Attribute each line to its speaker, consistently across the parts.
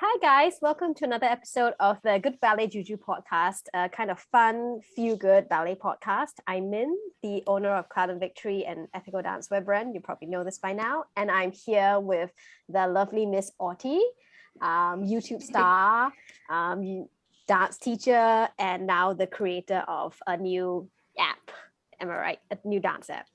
Speaker 1: Hi guys, welcome to another episode of the Good Ballet Juju podcast, a kind of fun, feel-good ballet podcast. I'm Min, the owner of Cloud and Victory and ethical dancewear brand. You probably know this by now. And I'm here with the lovely Miss Auti, YouTube star, dance teacher, and now the creator of a new app. Am I right? A new dance app.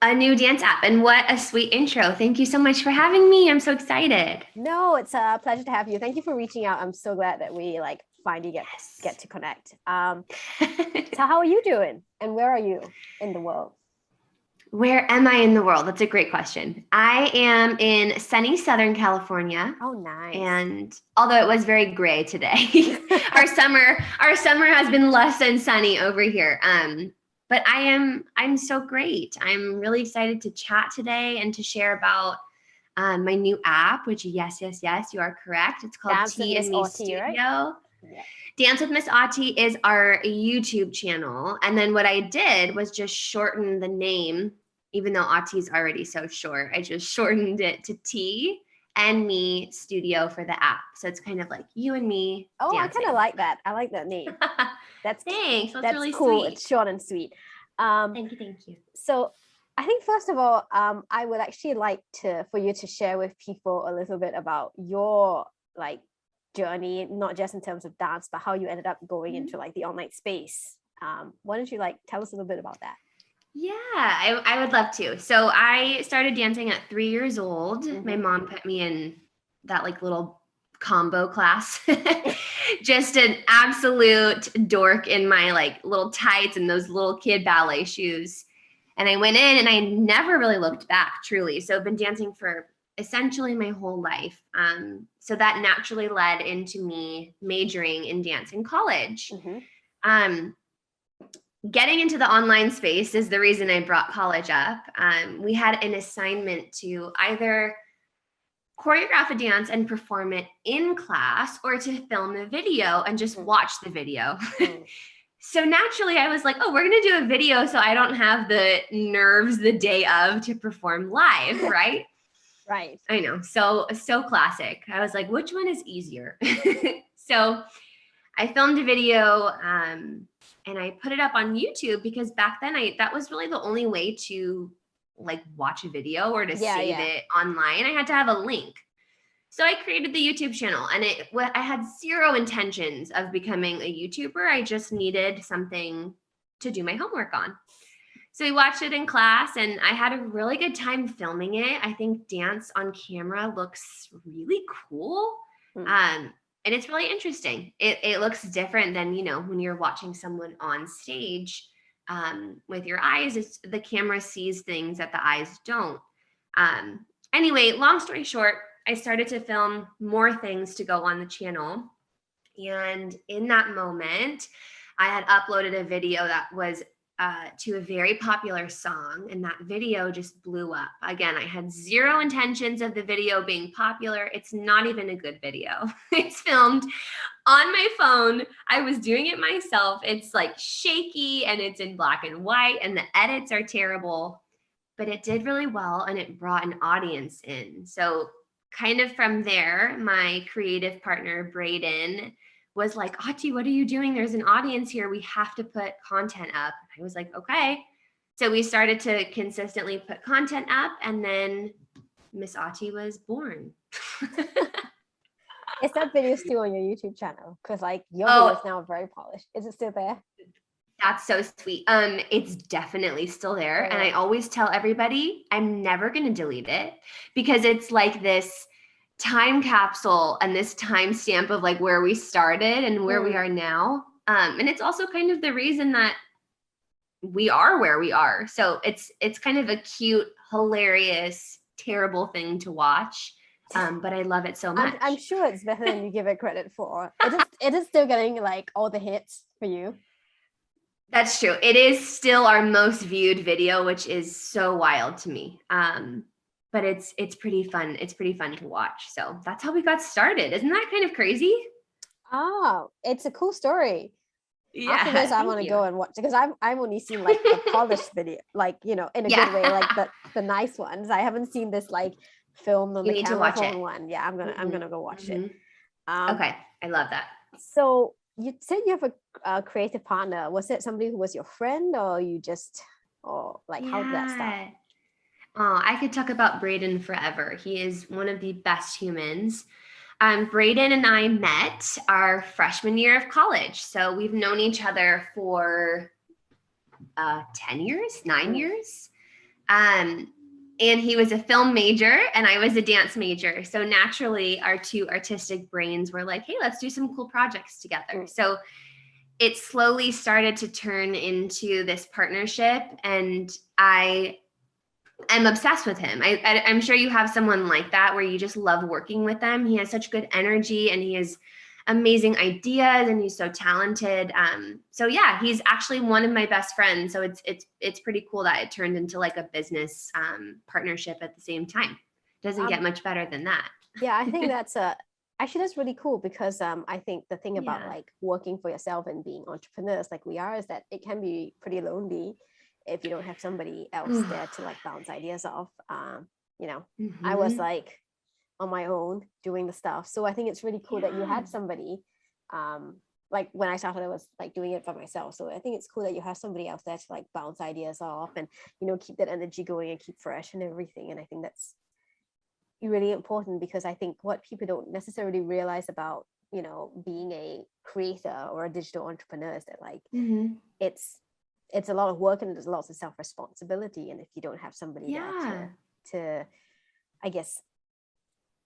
Speaker 2: A new dance app. And what a sweet intro. Thank you so much for having me. I'm so excited.
Speaker 1: No, it's a pleasure to have you. Thank you for reaching out. I'm so glad that we finally get to connect. So how are you doing? And where are you in the world?
Speaker 2: Where am I in the world? That's a great question. I am in sunny Southern California.
Speaker 1: Oh, nice.
Speaker 2: And although it was very gray today, our summer has been less than sunny over here. But I'm so great. I'm really excited to chat today and to share about my new app, which yes, you are correct. It's called
Speaker 1: Dance
Speaker 2: T
Speaker 1: with
Speaker 2: and Me
Speaker 1: Miss Auti,
Speaker 2: Studio.
Speaker 1: right?
Speaker 2: Yeah. Dance with Miss Auti is our YouTube channel. And then what I did was just shorten the name, even though Auti is already so short. I just shortened it to T and Me Studio for the app. So it's kind of like you and me.
Speaker 1: Oh,
Speaker 2: dancing.
Speaker 1: I kind of like that. I like that name.
Speaker 2: Thanks.
Speaker 1: That's
Speaker 2: really
Speaker 1: cool.
Speaker 2: sweet.
Speaker 1: It's short and sweet.
Speaker 2: Thank you.
Speaker 1: So I think first of all, I would actually like for you to share with people a little bit about your journey, not just in terms of dance, but how you ended up going into the online space. Why don't you tell us a little bit about that?
Speaker 2: Yeah, I would love to. So I started dancing at 3 years old.
Speaker 1: Mm-hmm.
Speaker 2: My mom put me in that little combo class. Just an absolute dork in my little tights and those little kid ballet shoes. And I went in and I never really looked back, truly. So I've been dancing for essentially my whole life. So that naturally led into me majoring in dance in college.
Speaker 1: Mm-hmm.
Speaker 2: Getting into the online space is the reason I brought college up. We had an assignment to either choreograph a dance and perform it in class or to film a video and just watch the video. So naturally I was like, oh, we're going to do a video so I don't have the nerves the day of to perform live, right?
Speaker 1: Right.
Speaker 2: I know. So classic. I was like, which one is easier? So I filmed a video and I put it up on YouTube because back then that was really the only way to watch a video or to save it online. I had to have a link. So I created the YouTube channel and I had zero intentions of becoming a YouTuber. I just needed something to do my homework on. So we watched it in class and I had a really good time filming it. I think dance on camera looks really cool. And it's really interesting. It looks different than, when you're watching someone on stage. With your eyes, the camera sees things that the eyes don't. Anyway, long story short, I started to film more things to go on the channel. And in that moment, I had uploaded a video that was to a very popular song, and that video just blew up. Again, I had zero intentions of the video being popular. It's not even a good video. It's filmed on my phone. I was doing it myself. It's shaky and it's in black and white and the edits are terrible, but it did really well and it brought an audience in. So kind of from there, my creative partner, Braden, was like, Auti, what are you doing? There's an audience here. We have to put content up. I was like, okay. So we started to consistently put content up and then Miss Auti was born.
Speaker 1: Is that video still on your YouTube channel? Because your video is now very polished. Is it still there?
Speaker 2: That's so sweet. It's definitely still there. And I always tell everybody I'm never going to delete it because it's like this time capsule and this timestamp of where we started and where we are now. And it's also kind of the reason that we are where we are. So it's kind of a cute, hilarious, terrible thing to watch. But I love it so much.
Speaker 1: I'm sure it's better than you give it credit for. It is still getting all the hits for you.
Speaker 2: That's true. It is still our most viewed video, which is so wild to me. But it's pretty fun. It's pretty fun to watch. So that's how we got started. Isn't that kind of crazy?
Speaker 1: Oh, it's a cool story.
Speaker 2: Yeah.
Speaker 1: After this, I want to go and watch it because I've only seen the polished video, in a good way, the nice ones. I haven't seen this filmed on the camera phone one. Yeah, I'm gonna go watch it.
Speaker 2: Okay, I love that.
Speaker 1: So you said you have a creative partner. Was it somebody who was your friend, or you just, or like how did that start?
Speaker 2: Oh, I could talk about Braden forever. He is one of the best humans. Braden and I met our freshman year of college. So we've known each other for 10 years, 9 years. And he was a film major and I was a dance major. So naturally, our two artistic brains were like, hey, let's do some cool projects together. So it slowly started to turn into this partnership, and I'm obsessed with him. I'm sure you have someone like that where you just love working with them. He has such good energy and he has amazing ideas and he's so talented. So yeah, he's actually one of my best friends. So it's pretty cool that it turned into like a business partnership at the same time. Doesn't get much better than that.
Speaker 1: Yeah, I think actually that's really cool, because I think the thing about like working for yourself and being entrepreneurs like we are is that it can be pretty lonely if you don't have somebody else there to like bounce ideas off. I was like on my own doing the stuff. So I think it's really cool that you had somebody, like when I started, I was like doing it for myself. So I think it's cool that you have somebody else there to like bounce ideas off and, keep that energy going and keep fresh and everything. And I think that's really important, because I think what people don't necessarily realize about, being a creator or a digital entrepreneur is that like, it's a lot of work and there's lots of self-responsibility. And if you don't have somebody there to, I guess,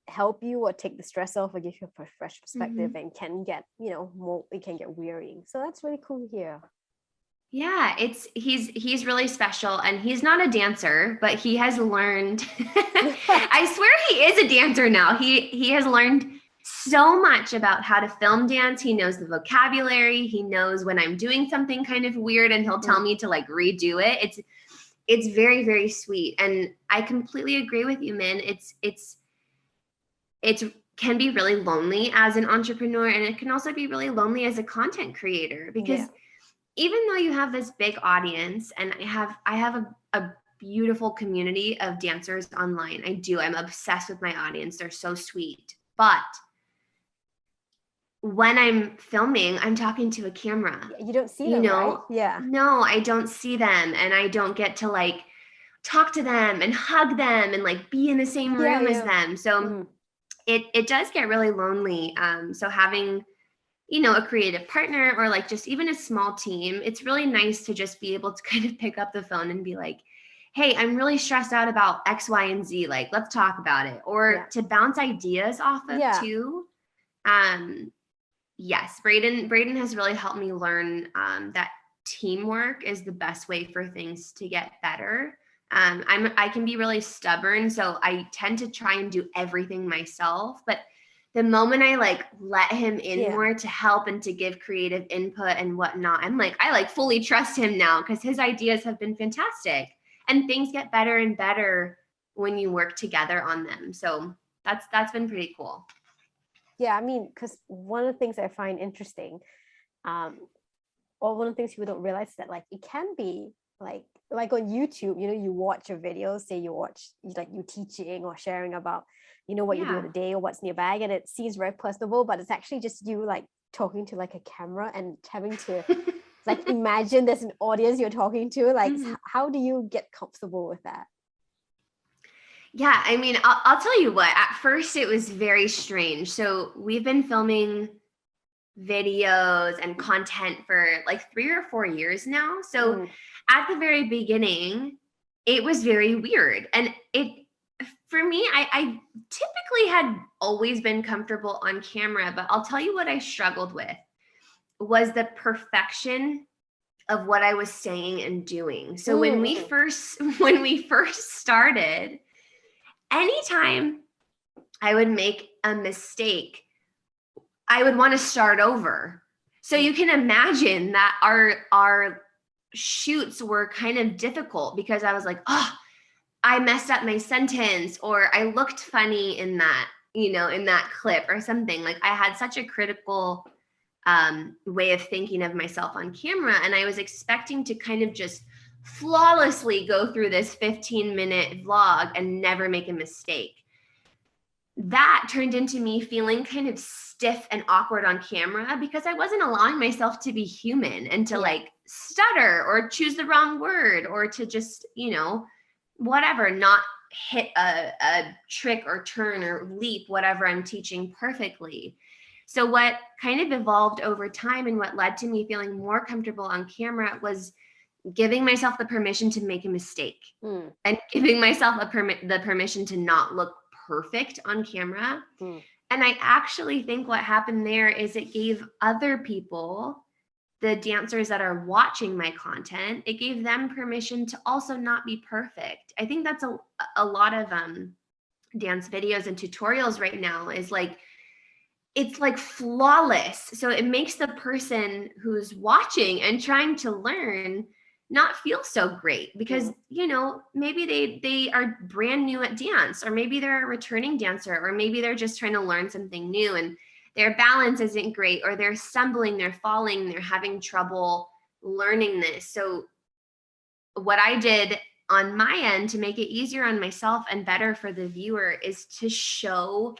Speaker 1: help you or take the stress off or give you a fresh perspective, and can get, more, it can get wearying. So that's really cool here.
Speaker 2: Yeah, he's really special, and he's not a dancer, but he has learned, I swear he is a dancer now. He has learned so much about how to film dance. He knows the vocabulary. He knows when I'm doing something kind of weird and he'll tell me to like redo it. It's very, very sweet. And I completely agree with you, Min. It can be really lonely as an entrepreneur, and it can also be really lonely as a content creator, because even though you have this big audience, and I have a beautiful community of dancers online. I'm obsessed with my audience. They're so sweet. But when I'm filming, I'm talking to a camera.
Speaker 1: You don't see them, right? Yeah.
Speaker 2: No, I don't see them, and I don't get to like talk to them and hug them and like be in the same room as them. So it does get really lonely. So having, a creative partner or like just even a small team, it's really nice to just be able to kind of pick up the phone and be like, hey, I'm really stressed out about X, Y, and Z. Like, let's talk about it. Or to bounce ideas off of too. Yes, Braden has really helped me learn that teamwork is the best way for things to get better. I can be really stubborn, so I tend to try and do everything myself. But the moment I like let him in more to help and to give creative input and whatnot, I fully trust him now, because his ideas have been fantastic, and things get better and better when you work together on them. So that's been pretty cool.
Speaker 1: Yeah, I mean, because one of the things I find interesting, or one of the things people don't realize is that like it can be like on YouTube, you watch a video, say you teaching or sharing about, what you do in a day or what's in your bag, and it seems very personable, but it's actually just you like talking to like a camera and having to like imagine there's an audience you're talking to. Like, how do you get comfortable with that?
Speaker 2: Yeah, I mean, I'll tell you what, at first it was very strange. So we've been filming videos and content for like 3 or 4 years now. So at the very beginning, it was very weird. And for me, I typically had always been comfortable on camera, but I'll tell you what I struggled with was the perfection of what I was saying and doing. So when we first started, anytime I would make a mistake, I would want to start over. So you can imagine that our shoots were kind of difficult, because I was like, oh, I messed up my sentence, or I looked funny in that, in that clip or something. Like, I had such a critical way of thinking of myself on camera, and I was expecting to kind of just flawlessly go through this 15-minute vlog and never make a mistake. that turned into me feeling kind of stiff and awkward on camera because I wasn't allowing myself to be human and to like stutter or choose the wrong word or to just, whatever, not hit a trick or turn or leap, whatever I'm teaching perfectly. So what kind of evolved over time and what led to me feeling more comfortable on camera was giving myself the permission to make a mistake and giving myself the permission to not look perfect on camera. And I actually think what happened there is it gave other people, the dancers that are watching my content, it gave them permission to also not be perfect. I think that's a lot of dance videos and tutorials right now is like, it's like flawless. So it makes the person who's watching and trying to learn not feel so great because, maybe they are brand new at dance, or maybe they're a returning dancer, or maybe they're just trying to learn something new and their balance isn't great, or they're stumbling, they're falling, they're having trouble learning this. So what I did on my end to make it easier on myself and better for the viewer is to show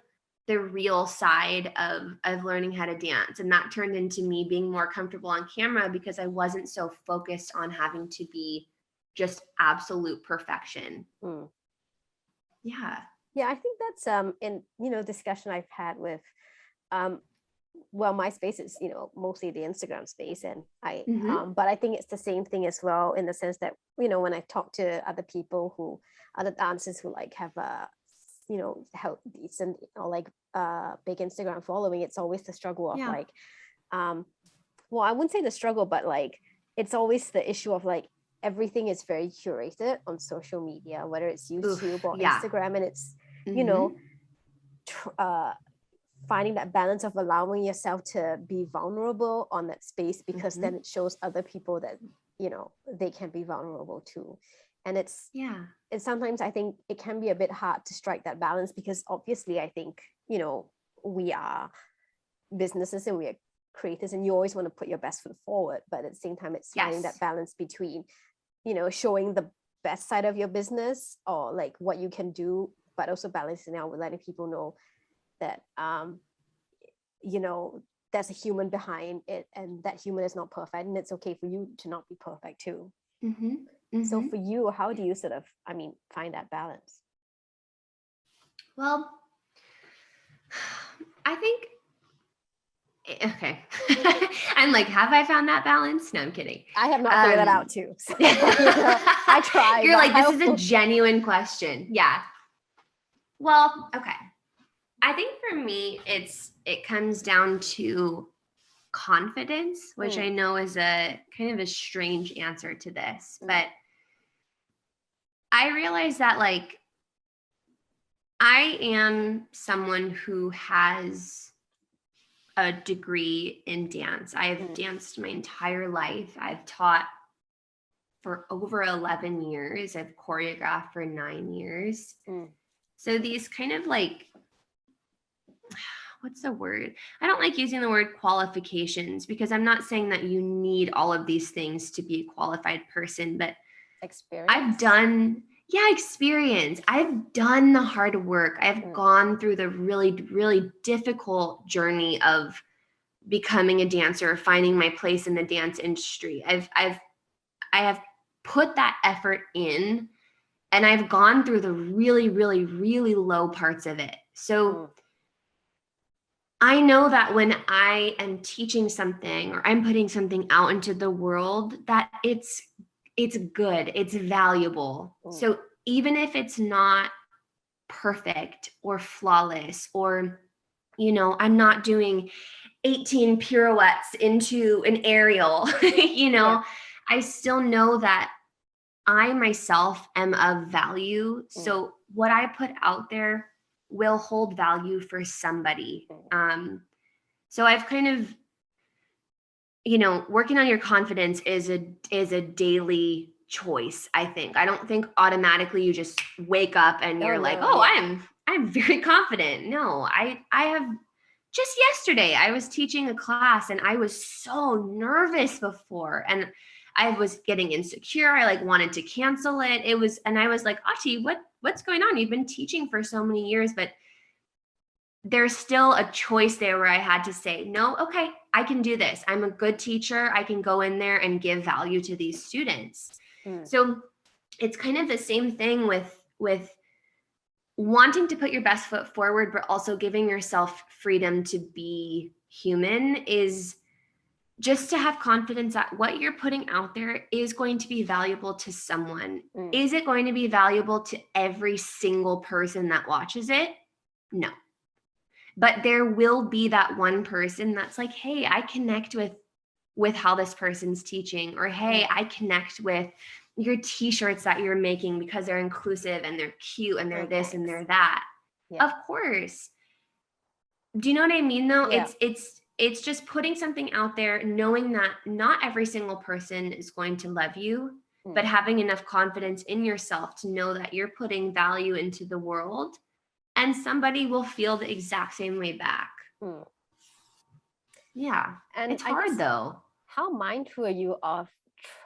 Speaker 2: the real side of learning how to dance. And that turned into me being more comfortable on camera because I wasn't so focused on having to be just absolute perfection. Yeah.
Speaker 1: Yeah, I think that's in discussion I've had with my space is mostly the Instagram space, and I but I think it's the same thing as well in the sense that when I talk to other dancers who like have a help decent or like big Instagram following, it's always the struggle of like well, I wouldn't say the struggle, but like it's always the issue of like everything is very curated on social media, whether it's YouTube or Instagram, and it's finding that balance of allowing yourself to be vulnerable on that space, because then it shows other people that they can be vulnerable too. And it's sometimes I think it can be a bit hard to strike that balance, because obviously I think we are businesses and we are creators, and you always want to put your best foot forward, but at the same time it's finding that balance between showing the best side of your business or like what you can do, but also balancing out with letting people know that there's a human behind it, and that human is not perfect, and it's okay for you to not be perfect too. So for you, how do you sort of find that balance?
Speaker 2: Well, I think I'm like, have I found that balance? No, I'm kidding.
Speaker 1: I have not figured that out too. So, I tried.
Speaker 2: You're like, this is a genuine question. Yeah. Well, okay. I think for me, it comes down to confidence, which I know is a kind of a strange answer to this, but I realize that like I am someone who has a degree in dance. I've danced my entire life. I've taught for over 11 years. I've choreographed for 9 years. So these kind of like, what's the word? I don't like using the word qualifications, because I'm not saying that you need all of these things to be a qualified person, but
Speaker 1: experience.
Speaker 2: Experience. I've done the hard work. I've gone through the really, really difficult journey of becoming a dancer, finding my place in the dance industry. I have put that effort in, and I've gone through the really, really, really low parts of it. So I know that when I am teaching something or I'm putting something out into the world, that it's good, it's valuable. So even if it's not perfect or flawless, or, I'm not doing 18 pirouettes into an aerial, I still know that I myself am of value. So what I put out there will hold value for somebody. So I've kind of, working on your confidence is a daily choice. I think. I don't think automatically you just wake up and you're like, I'm very confident. No, I have. Just yesterday, I was teaching a class and I was so nervous before, and I was getting insecure. I like wanted to cancel it. And I was like, Auti, what's going on? You've been teaching for so many years, but there's still a choice there where I had to say, no, okay, I can do this. I'm a good teacher. I can go in there and give value to these students. So it's kind of the same thing with wanting to put your best foot forward, but also giving yourself freedom to be human, is just to have confidence that what you're putting out there is going to be valuable to someone. Is it going to be valuable to every single person that watches it? No. But there will be that one person that's like, hey, I connect with how this person's teaching, or hey, I connect with your t-shirts that you're making because they're inclusive and they're cute and they're this and they're that. Of course. Do you know what I mean though? It's just putting something out there, knowing that not every single person is going to love you, but having enough confidence in yourself to know that you're putting value into the world, and somebody will feel the exact same way back. Yeah. And it's hard though.
Speaker 1: How mindful are you of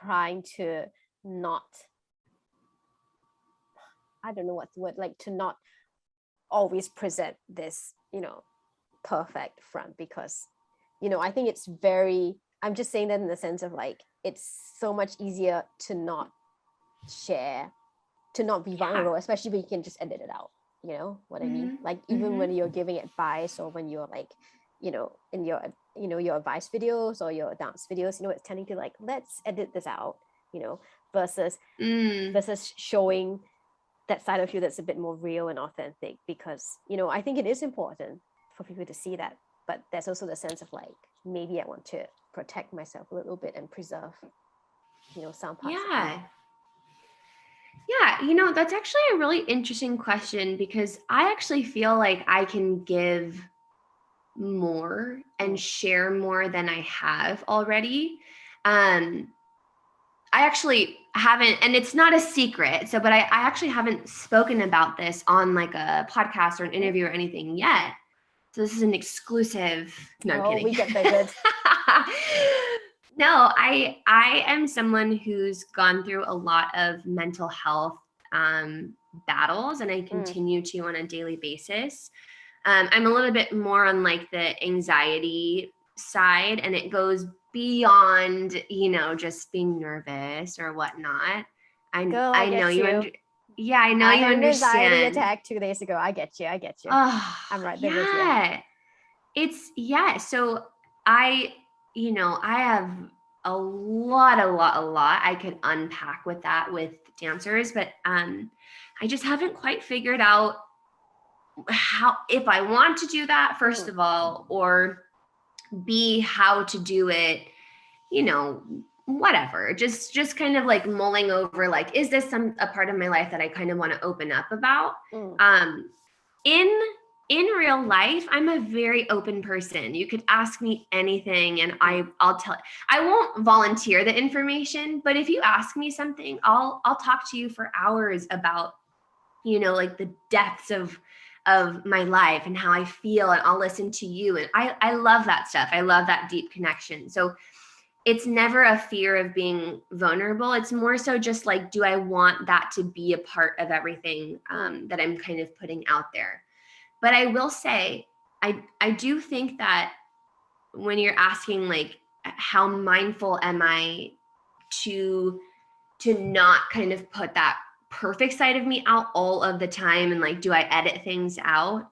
Speaker 1: trying to not, I don't know what's the word, like to not always present this, perfect front? Because, I think it's I'm just saying that in the sense of like, it's so much easier to not share, to not be vulnerable, especially when you can just edit it out. You know what I mean? Like even when you're giving advice, or when you're like, in your, your advice videos or your dance videos, it's tending to like, let's edit this out, versus showing that side of you that's a bit more real and authentic. Because, I think it is important for people to see that, but there's also the sense of like, maybe I want to protect myself a little bit and preserve, some parts of me.
Speaker 2: Yeah, that's actually a really interesting question, because I actually feel like I can give more and share more than I have already. I actually haven't, and it's not a secret, but I actually haven't spoken about this on like a podcast or an interview or anything yet. So this is an exclusive. No, I'm kidding.
Speaker 1: We get that good.
Speaker 2: No, I am someone who's gone through a lot of mental health battles, and I continue to on a daily basis. I'm a little bit more on like the anxiety side, and it goes beyond, just being nervous or whatnot. I know you. I know you understand. I had an
Speaker 1: anxiety attack 2 days ago. I get you.
Speaker 2: Oh,
Speaker 1: I'm right there with
Speaker 2: you. So I have a lot I could unpack with that with dancers, but I just haven't quite figured out how, if I want to do that, first of all, or B, how to do it, whatever, just kind of like mulling over, like, is this a part of my life that I kind of want to open up about? In real life, I'm a very open person. You could ask me anything and I'll tell. I won't volunteer the information, but if you ask me something, I'll talk to you for hours about, like the depths of my life and how I feel, and I'll listen to you. And I love that stuff. I love that deep connection. So it's never a fear of being vulnerable. It's more so just like, do I want that to be a part of everything that I'm kind of putting out there? But I will say, I do think that when you're asking like, how mindful am I to not kind of put that perfect side of me out all of the time, and like, do I edit things out?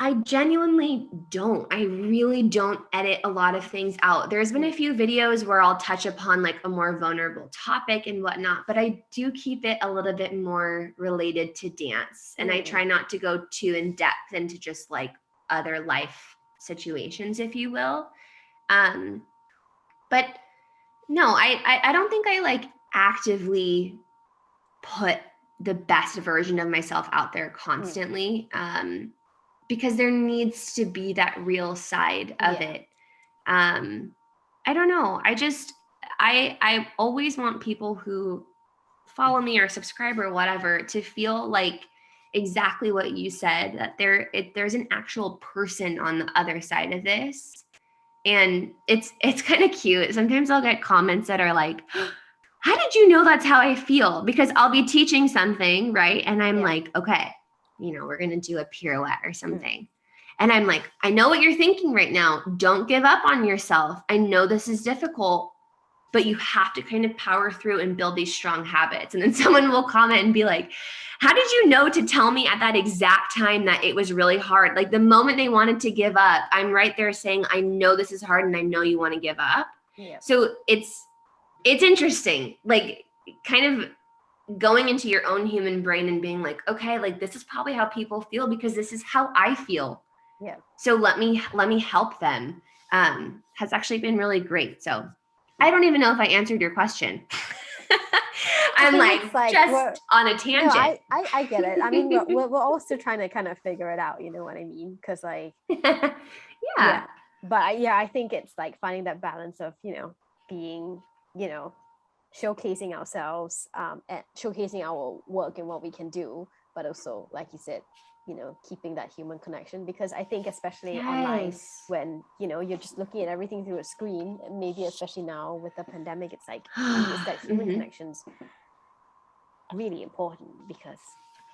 Speaker 2: I genuinely don't. I really don't edit a lot of things out. There's been a few videos where I'll touch upon like a more vulnerable topic and whatnot, but I do keep it a little bit more related to dance. And I try not to go too in depth into just like other life situations, if you will. But no, I don't think I like actively put the best version of myself out there constantly. Because there needs to be that real side of it. I don't know. I always want people who follow me or subscribe or whatever to feel like exactly what you said, that there's an actual person on the other side of this. And it's kind of cute. Sometimes I'll get comments that are like, how did you know that's how I feel? Because I'll be teaching something, right? And I'm like, okay, we're going to do a pirouette or something. And I'm like, I know what you're thinking right now. Don't give up on yourself. I know this is difficult, but you have to kind of power through and build these strong habits. And then someone will comment and be like, how did you know to tell me at that exact time that it was really hard? Like the moment they wanted to give up, I'm right there saying, I know this is hard and I know you want to give up.
Speaker 1: Yeah.
Speaker 2: So it's interesting, like kind of going into your own human brain and being like, okay, like this is probably how people feel because this is how I feel.
Speaker 1: Yeah.
Speaker 2: So let me help them. Has actually been really great. So I don't even know if I answered your question. I'm like just on a tangent.
Speaker 1: No, I get it. I mean, we're also trying to kind of figure it out. You know what I mean? Because like, yeah. But I think it's like finding that balance of, being, showcasing ourselves and showcasing our work and what we can do, but also, like you said, keeping that human connection, because I think especially online when, you're just looking at everything through a screen, maybe especially now with the pandemic, it's like, it's that human connections really important because,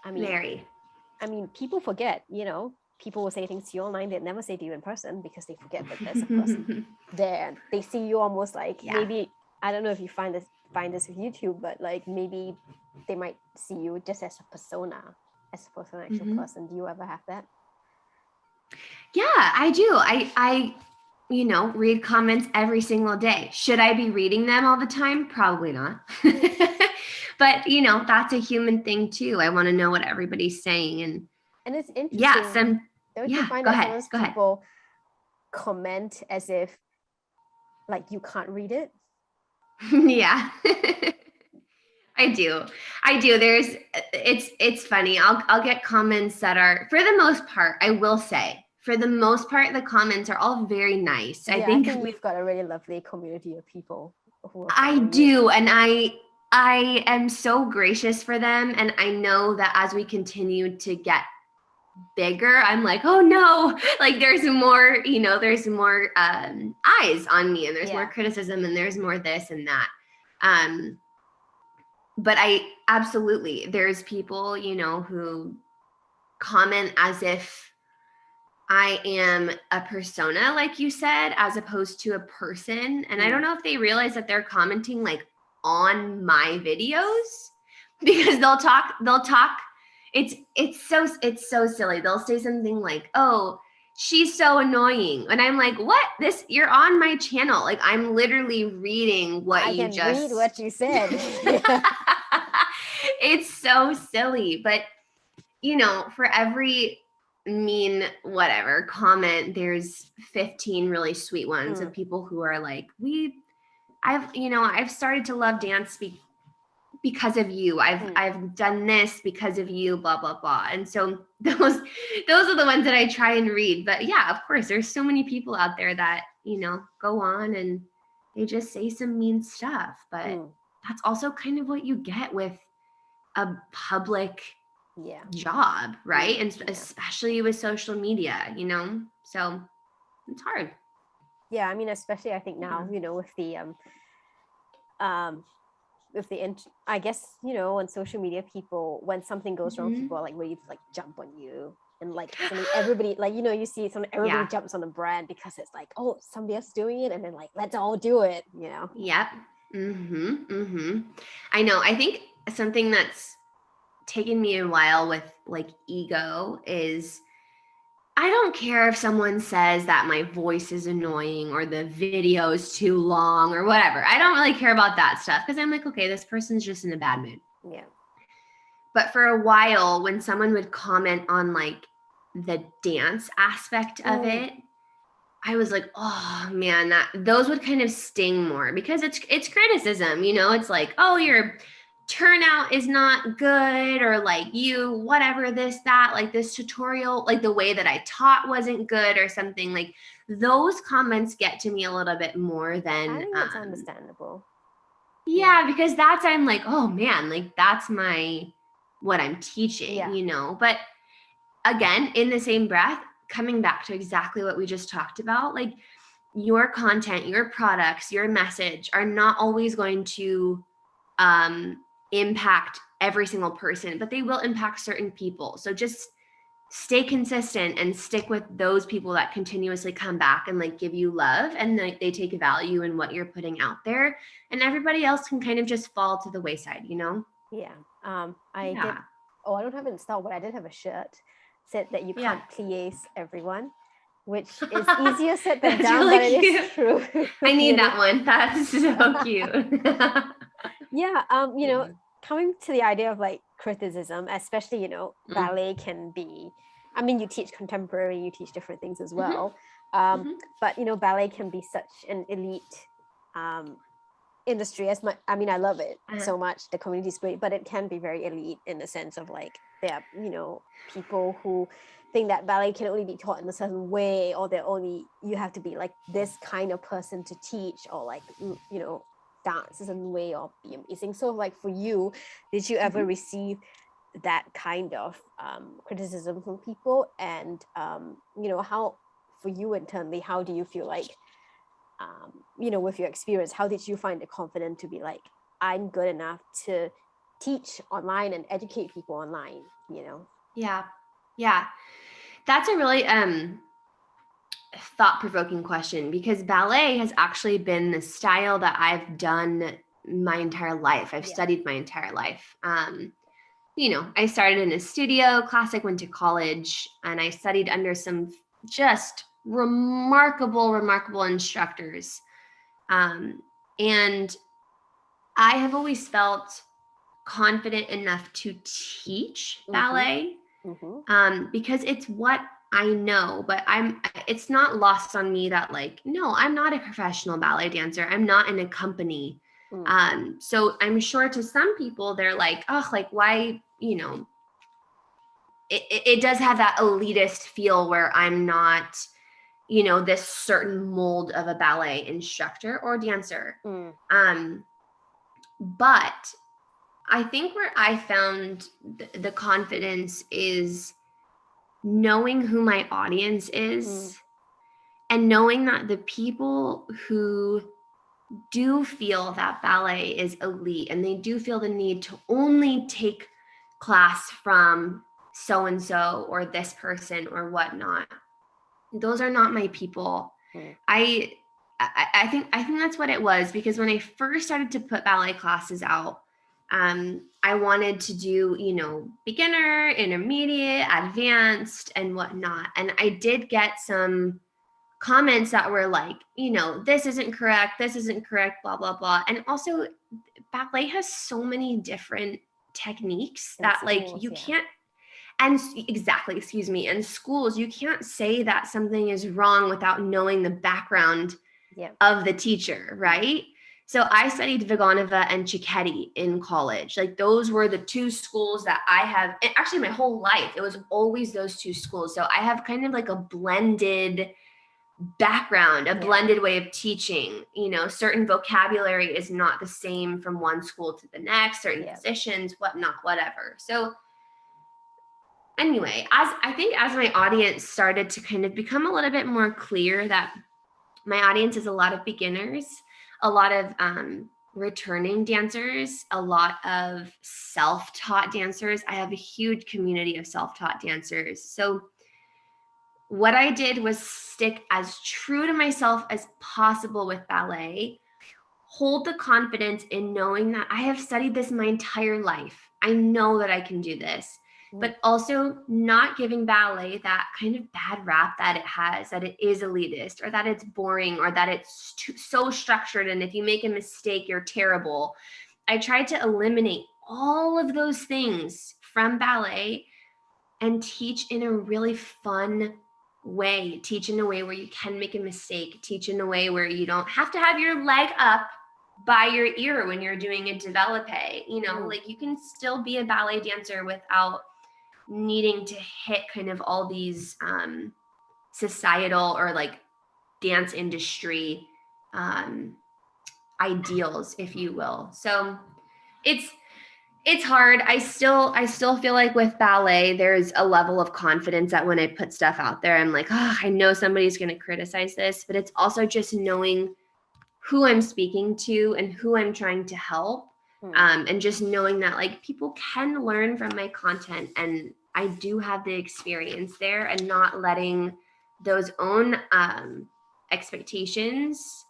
Speaker 1: I mean, people forget, people will say things to you online they'd never say to you in person because they forget that there's a person there. And they see you almost like maybe, I don't know if you find this with YouTube, but like maybe they might see you just as a persona as opposed to an actual person. Do you ever have that?
Speaker 2: Yeah, I do. I read comments every single day. Should I be reading them all the time? Probably not. But, that's a human thing too. I want to know what everybody's saying. And it's
Speaker 1: interesting. Don't you find
Speaker 2: go
Speaker 1: that
Speaker 2: ahead.
Speaker 1: sometimes people comment as if like you can't read it?
Speaker 2: Yeah. I do. It's funny. I'll get comments that are, for the most part, I will say, for the most part, the comments are all very nice.
Speaker 1: I think we've got a really lovely community of people.
Speaker 2: I do. And I am so gracious for them. And I know that as we continue to get bigger, I'm like, oh no, like there's more, there's more eyes on me and there's more criticism and there's more this and that. But I absolutely, there's people, who comment as if I am a persona, like you said, as opposed to a person. And I don't know if they realize that they're commenting like on my videos because they'll talk. It's so silly. They'll say something like, oh, she's so annoying. And I'm like, what? You're on my channel. Like I'm literally reading what you just
Speaker 1: read what you said.
Speaker 2: It's so silly. But, for every mean whatever comment, there's 15 really sweet ones of people who are like, I've started to love dance because of you. I've done this because of you, blah, blah, blah. And so those are the ones that I try and read. But yeah, of course, there's so many people out there that, go on and they just say some mean stuff. But that's also kind of what you get with a public job, right? And especially with social media, so it's hard.
Speaker 1: Yeah, I mean, especially I think now, with the I guess, on social media, people, when something goes wrong, people are like ready to like jump on you. And like everybody, like, you see everybody jumps on the brand because it's like, oh, somebody else doing it. And then like, let's all do it,
Speaker 2: Yep. I know. I think something that's taken me a while with like ego is I don't care if someone says that my voice is annoying or the video is too long or whatever. I don't really care about that stuff because I'm like, okay, this person's just in a bad mood.
Speaker 1: Yeah.
Speaker 2: But for a while, when someone would comment on like the dance aspect of it, I was like, oh man, those would kind of sting more because it's criticism, it's like, oh, your turnout is not good, or like whatever, this, that, like this tutorial, like the way that I taught wasn't good or something. Like those comments get to me a little bit more than
Speaker 1: I think that's understandable.
Speaker 2: Yeah, because I'm like, oh man, like that's what I'm teaching, but again, in the same breath, coming back to exactly what we just talked about, like your content, your products, your message are not always going to impact every single person, but they will impact certain people. So just stay consistent and stick with those people that continuously come back and like give you love and like they take value in what you're putting out there, and everybody else can kind of just fall to the wayside, you know?
Speaker 1: Yeah. I did. Oh, I don't have it installed, but I did have a shirt said that you can't please everyone, which is easier said than done,
Speaker 2: really
Speaker 1: but it
Speaker 2: cute.
Speaker 1: is true.
Speaker 2: I need that one. That's so cute.
Speaker 1: Yeah. You know, coming to the idea of like criticism, especially, you know, ballet can be, I mean, you teach contemporary, you teach different things as well. But, you know, ballet can be such an elite industry. As much, I mean, I love it so much. The community is great, but it can be very elite in the sense of like, there are, you know, people who think that ballet can only be taught in a certain way, or you have to be like this kind of person to teach, or like, you know, dance is a way of being amazing. So like for you, did you ever receive that kind of criticism from people? And you know, how for you internally, how do you feel like you know, with your experience, how did you find the confidence to be like, I'm good enough to teach online and educate people online, you know?
Speaker 2: Yeah, that's a really thought-provoking question, because ballet has actually been the style that I've done my entire life. I've studied my entire life. You know, I started in a studio, classic, went to college, and I studied under some just remarkable instructors. And I have always felt confident enough to teach ballet because it's what I know, but it's not lost on me that like, no, I'm not a professional ballet dancer. I'm not in a company. So I'm sure to some people they're like, oh, like why, you know, it does have that elitist feel where I'm not, you know, this certain mold of a ballet instructor or dancer. But I think where I found the confidence is knowing who my audience is and knowing that the people who do feel that ballet is elite and they do feel the need to only take class from so-and-so or this person or whatnot, those are not my people. I think that's what it was, because when I first started to put ballet classes out, I wanted to do, you know, beginner, intermediate, advanced, and whatnot. And I did get some comments that were like, you know, this isn't correct, blah, blah, blah. And also, ballet has so many different techniques that like you can't, and exactly, excuse me, in schools, you can't say that something is wrong without knowing the background of the teacher, right? So I studied Vagonova and Cicchetti in college. Like those were the two schools that I have, and actually my whole life, it was always those two schools. So I have kind of like a blended background, a blended way of teaching. You know, certain vocabulary is not the same from one school to the next, certain positions, whatnot, whatever. So anyway, as my audience started to kind of become a little bit more clear that my audience is a lot of beginners, a lot of returning dancers, a lot of self-taught dancers. I have a huge community of self-taught dancers. So what I did was stick as true to myself as possible with ballet, hold the confidence in knowing that I have studied this my entire life. I know that I can do this. But also not giving ballet that kind of bad rap that it has, that it is elitist or that it's boring or that it's so structured. And if you make a mistake, you're terrible. I tried to eliminate all of those things from ballet and teach in a really fun way, teach in a way where you can make a mistake, teach in a way where you don't have to have your leg up by your ear when you're doing a développé. You know, like you can still be a ballet dancer without needing to hit kind of all these societal or like dance industry ideals, if you will. So it's hard. I still feel like with ballet, there's a level of confidence that when I put stuff out there, I'm like, oh, I know somebody's going to criticize this, but it's also just knowing who I'm speaking to and who I'm trying to help. And just knowing that like people can learn from my content and I do have the experience there, and not letting those own expectations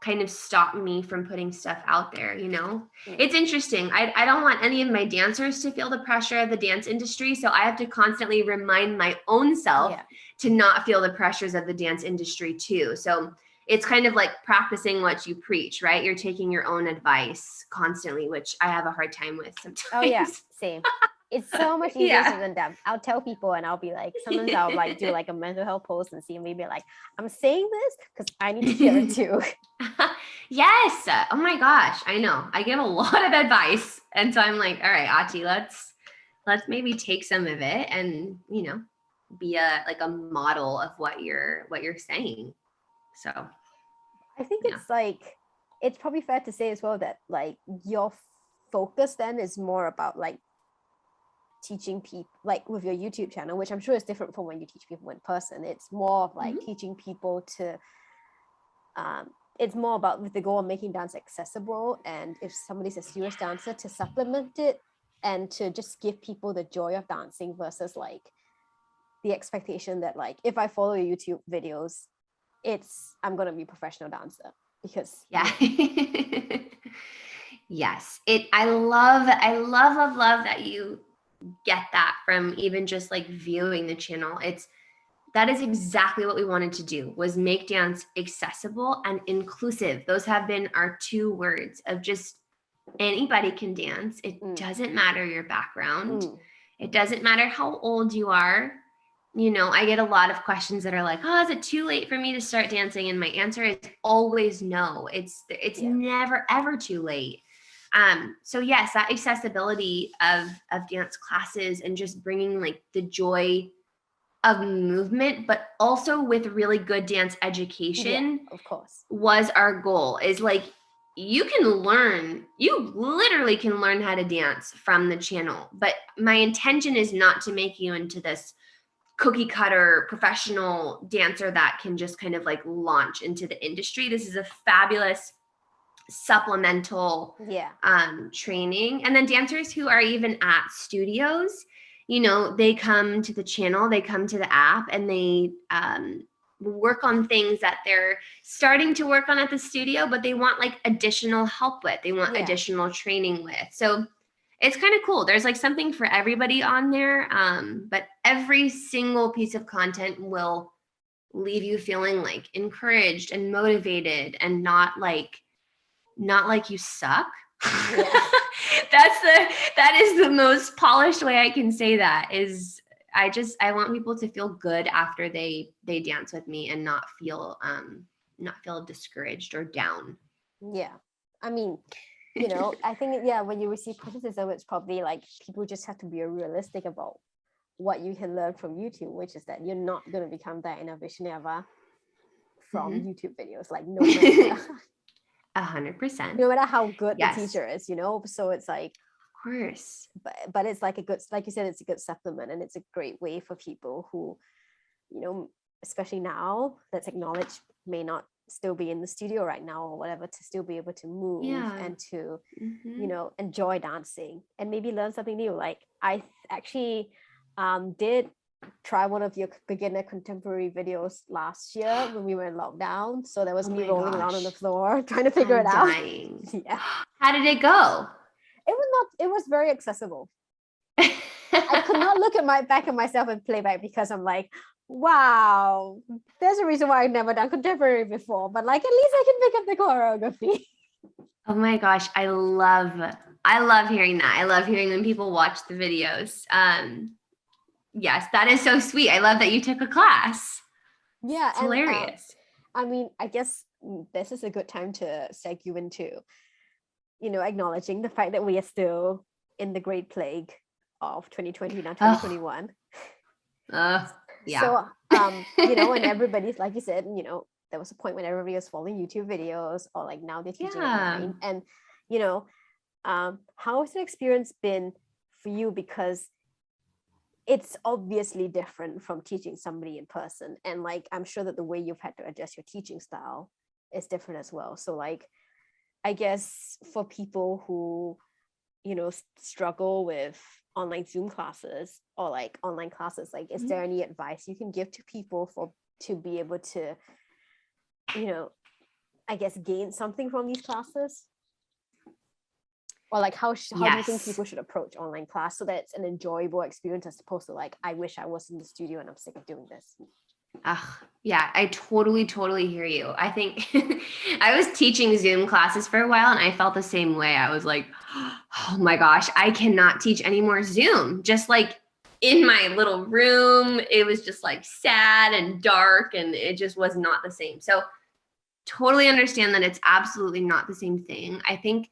Speaker 2: kind of stop me from putting stuff out there, you know? It's interesting. I don't want any of my dancers to feel the pressure of the dance industry. So I have to constantly remind my own self to not feel the pressures of the dance industry too. So it's kind of like practicing what you preach, right? You're taking your own advice constantly, which I have a hard time with sometimes.
Speaker 1: Oh yeah, same. It's so much easier said than done. I'll tell people and I'll be like, sometimes I'll like do like a mental health post and see maybe like, I'm saying this because I need to hear it too.
Speaker 2: Yes. Oh my gosh. I know. I give a lot of advice. And so I'm like, all right, Auti, let's maybe take some of it and, you know, be a model of what you're saying. So
Speaker 1: I think it's like, it's probably fair to say as well that like your focus then is more about like teaching people, like with your YouTube channel, which I'm sure is different from when you teach people in person. It's more of like teaching people to it's more about with the goal of making dance accessible, and if somebody's a serious dancer, to supplement it and to just give people the joy of dancing versus like the expectation that like if I follow your YouTube videos, I'm gonna be a professional dancer because
Speaker 2: yes, I love that you get that from even just like viewing the channel. That is exactly what we wanted to do, was make dance accessible and inclusive. Those have been our 2 words of just anybody can dance. It doesn't matter your background. It doesn't matter how old you are. You know, I get a lot of questions that are like, oh, is it too late for me to start dancing? And my answer is always no. It's never, ever too late. So yes, that accessibility of dance classes and just bringing like the joy of movement, but also with really good dance education,
Speaker 1: of course,
Speaker 2: was our goal. Is like, you literally can learn how to dance from the channel, but my intention is not to make you into this cookie cutter professional dancer that can just kind of like launch into the industry. This is a fabulous supplemental training. And then dancers who are even at studios, you know, they come to the channel, they come to the app, and they work on things that they're starting to work on at the studio, but they want like additional help with, they want additional training with. So it's kind of cool. There's like something for everybody on there. But every single piece of content will leave you feeling like encouraged and motivated, and not like you suck. That is the most polished way I can say that. Is I want people to feel good after they dance with me, and not feel discouraged or down.
Speaker 1: Yeah. I mean, you know, I think when you receive criticism, it's probably like people just have to be realistic about what you can learn from YouTube, which is that you're not going to become that visionary from YouTube videos. Like no matter
Speaker 2: 100%.
Speaker 1: no matter how good the teacher is, you know. So it's like,
Speaker 2: of course,
Speaker 1: but it's like a good, like you said, it's a good supplement, and it's a great way for people who, you know, especially now that technology may not still be in the studio right now or whatever, to still be able to move and to you know, enjoy dancing and maybe learn something new. Like I actually did try one of your beginner contemporary videos last year when we were in lockdown. So there was me rolling around on the floor trying to figure it out.
Speaker 2: How did it go?
Speaker 1: It was very accessible. I could not look at my back of myself and playback because I'm like, wow, there's a reason why I've never done contemporary before, but like at least I can pick up the choreography.
Speaker 2: Oh my gosh, I love hearing that. I love hearing when people watch the videos. Yes, that is so sweet. I love that you took a class.
Speaker 1: Yeah,
Speaker 2: it's hilarious.
Speaker 1: I mean, I guess this is a good time to seg you into, you know, acknowledging the fact that we are still in the Great Plague of 2020, now 2021.
Speaker 2: Yeah.
Speaker 1: So, you know, and everybody's, like you said, you know, there was a point when everybody was following YouTube videos, or like now they're teaching online. And, you know, how has the experience been for you? Because it's obviously different from teaching somebody in person. And like, I'm sure that the way you've had to adjust your teaching style is different as well. So like, I guess for people who, you know, struggle with online Zoom classes or like online classes, like is there any advice you can give to people to be able to, you know, I guess gain something from these classes? Or like how do you think people should approach online class so that it's an enjoyable experience as opposed to like, I wish I was in the studio and I'm sick of doing this?
Speaker 2: Yeah, I totally hear you. I think I was teaching Zoom classes for a while and I felt the same way. I was like, oh my gosh, I cannot teach any more Zoom. Just like in my little room, it was just like sad and dark and it just was not the same. So totally understand that it's absolutely not the same thing. I think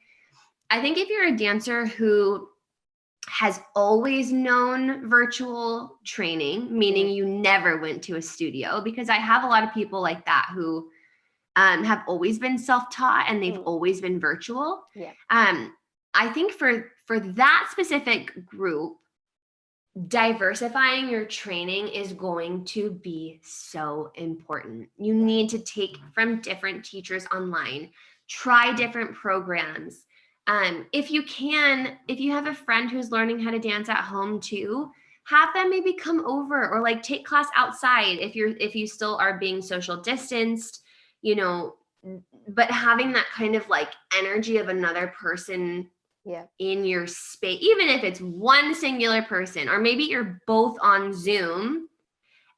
Speaker 2: if you're a dancer who has always known virtual training, meaning you never went to a studio, because I have a lot of people like that who have always been self-taught and they've always been virtual.
Speaker 1: Yeah.
Speaker 2: I think for that specific group, diversifying your training is going to be so important. You need to take from different teachers online, try different programs. If you have a friend who's learning how to dance at home too, have them maybe come over or like take class outside if you still are being social distanced, you know, but having that kind of like energy of another person in your space, even if it's one singular person, or maybe you're both on Zoom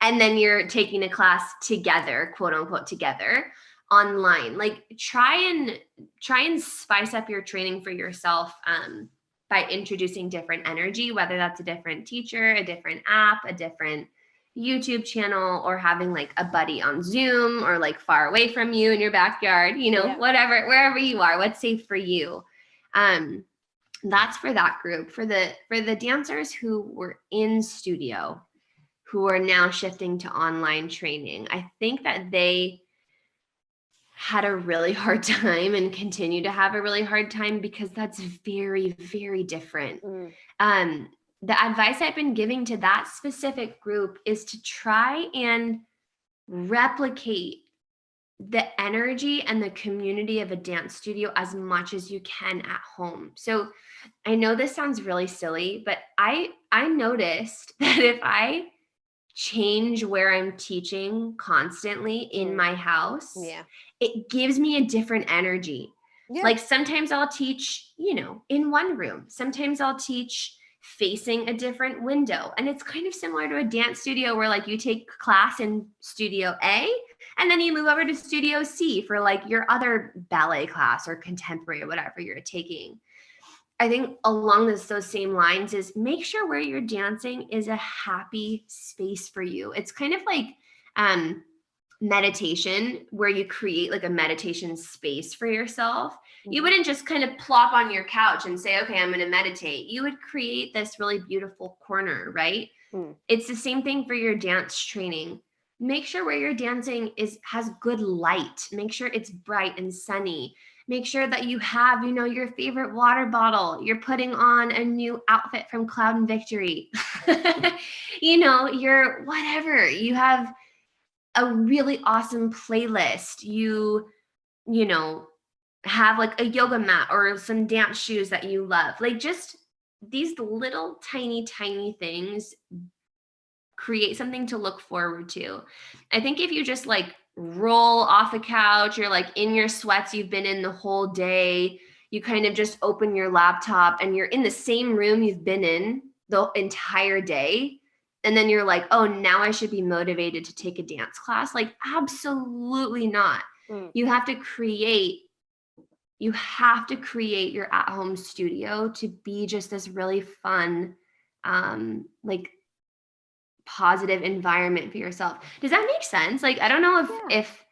Speaker 2: and then you're taking a class together, quote unquote, together online. Like try and spice up your training for yourself by introducing different energy, whether that's a different teacher, a different app, a different YouTube channel, or having like a buddy on Zoom or like far away from you in your backyard, you know, whatever, wherever you are, what's safe for you. That's for that group. For the dancers who were in studio, who are now shifting to online training, I think that they had a really hard time and continue to have a really hard time because that's very, very different. The advice I've been giving to that specific group is to try and replicate the energy and the community of a dance studio as much as you can at home. So I know this sounds really silly, but I noticed that if I change where I'm teaching constantly in my house, it gives me a different energy. Like sometimes I'll teach, you know, in one room. Sometimes I'll teach facing a different window. And it's kind of similar to a dance studio where like you take class in studio A and then you move over to studio C for like your other ballet class or contemporary or whatever you're taking. I think along those same lines is make sure where you're dancing is a happy space for you. It's kind of like meditation, where you create like a meditation space for yourself. You wouldn't just kind of plop on your couch and say, okay, I'm going to meditate. You would create this really beautiful corner, right? It's the same thing for your dance training. Make sure where you're dancing has good light. Make sure it's bright and sunny. Make sure that you have, you know, your favorite water bottle. You're putting on a new outfit from Cloud and Victory. You know, you have a really awesome playlist. You know, have like a yoga mat or some dance shoes that you love. Like just these little tiny things create something to look forward to. I think if you just like roll off a couch, you're like in your sweats you've been in the whole day, you kind of just open your laptop and you're in the same room you've been in the entire day, and then you're like, oh, now I should be motivated to take a dance class. Like absolutely not. You have to create your at-home studio to be just this really fun like positive environment for yourself. Does that make sense? Like, I don't know if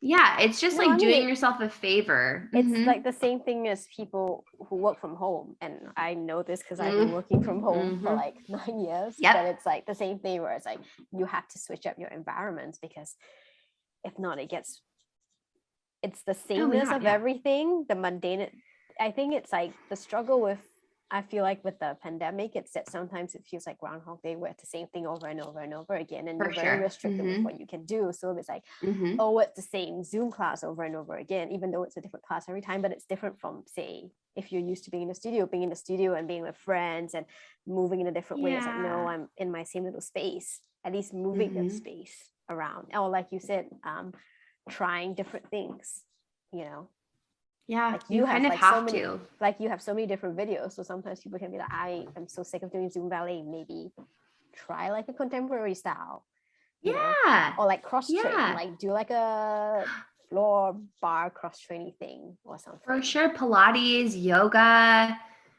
Speaker 2: it's just like doing yourself a favor.
Speaker 1: It's like the same thing as people who work from home. And I know this because I've been working from home for like 9 years. But it's like the same thing where it's like you have to switch up your environments, because if not, it's the sameness of everything, the mundane. I think it's like the struggle with I feel like with the pandemic, it's that sometimes it feels like Groundhog Day where it's the same thing over and over and over again, and
Speaker 2: For
Speaker 1: you're very
Speaker 2: sure.
Speaker 1: restricted with what you can do. So it's like,
Speaker 2: Mm-hmm.
Speaker 1: oh, it's the same Zoom class over and over again, even though it's a different class every time, but it's different from, say, if you're used to being in the studio and being with friends and moving in a different way. It's like, no, I'm in my same little space, at least moving that space around. Or like you said, trying different things, you know.
Speaker 2: Yeah,
Speaker 1: Like
Speaker 2: you kind of
Speaker 1: like
Speaker 2: have
Speaker 1: so many,
Speaker 2: to.
Speaker 1: like you have so many different videos. So sometimes people can be like, I am so sick of doing Zoom ballet. Maybe try like a contemporary style, you know, or like cross train, like do like a floor bar cross training thing or something.
Speaker 2: For sure, Pilates, yoga,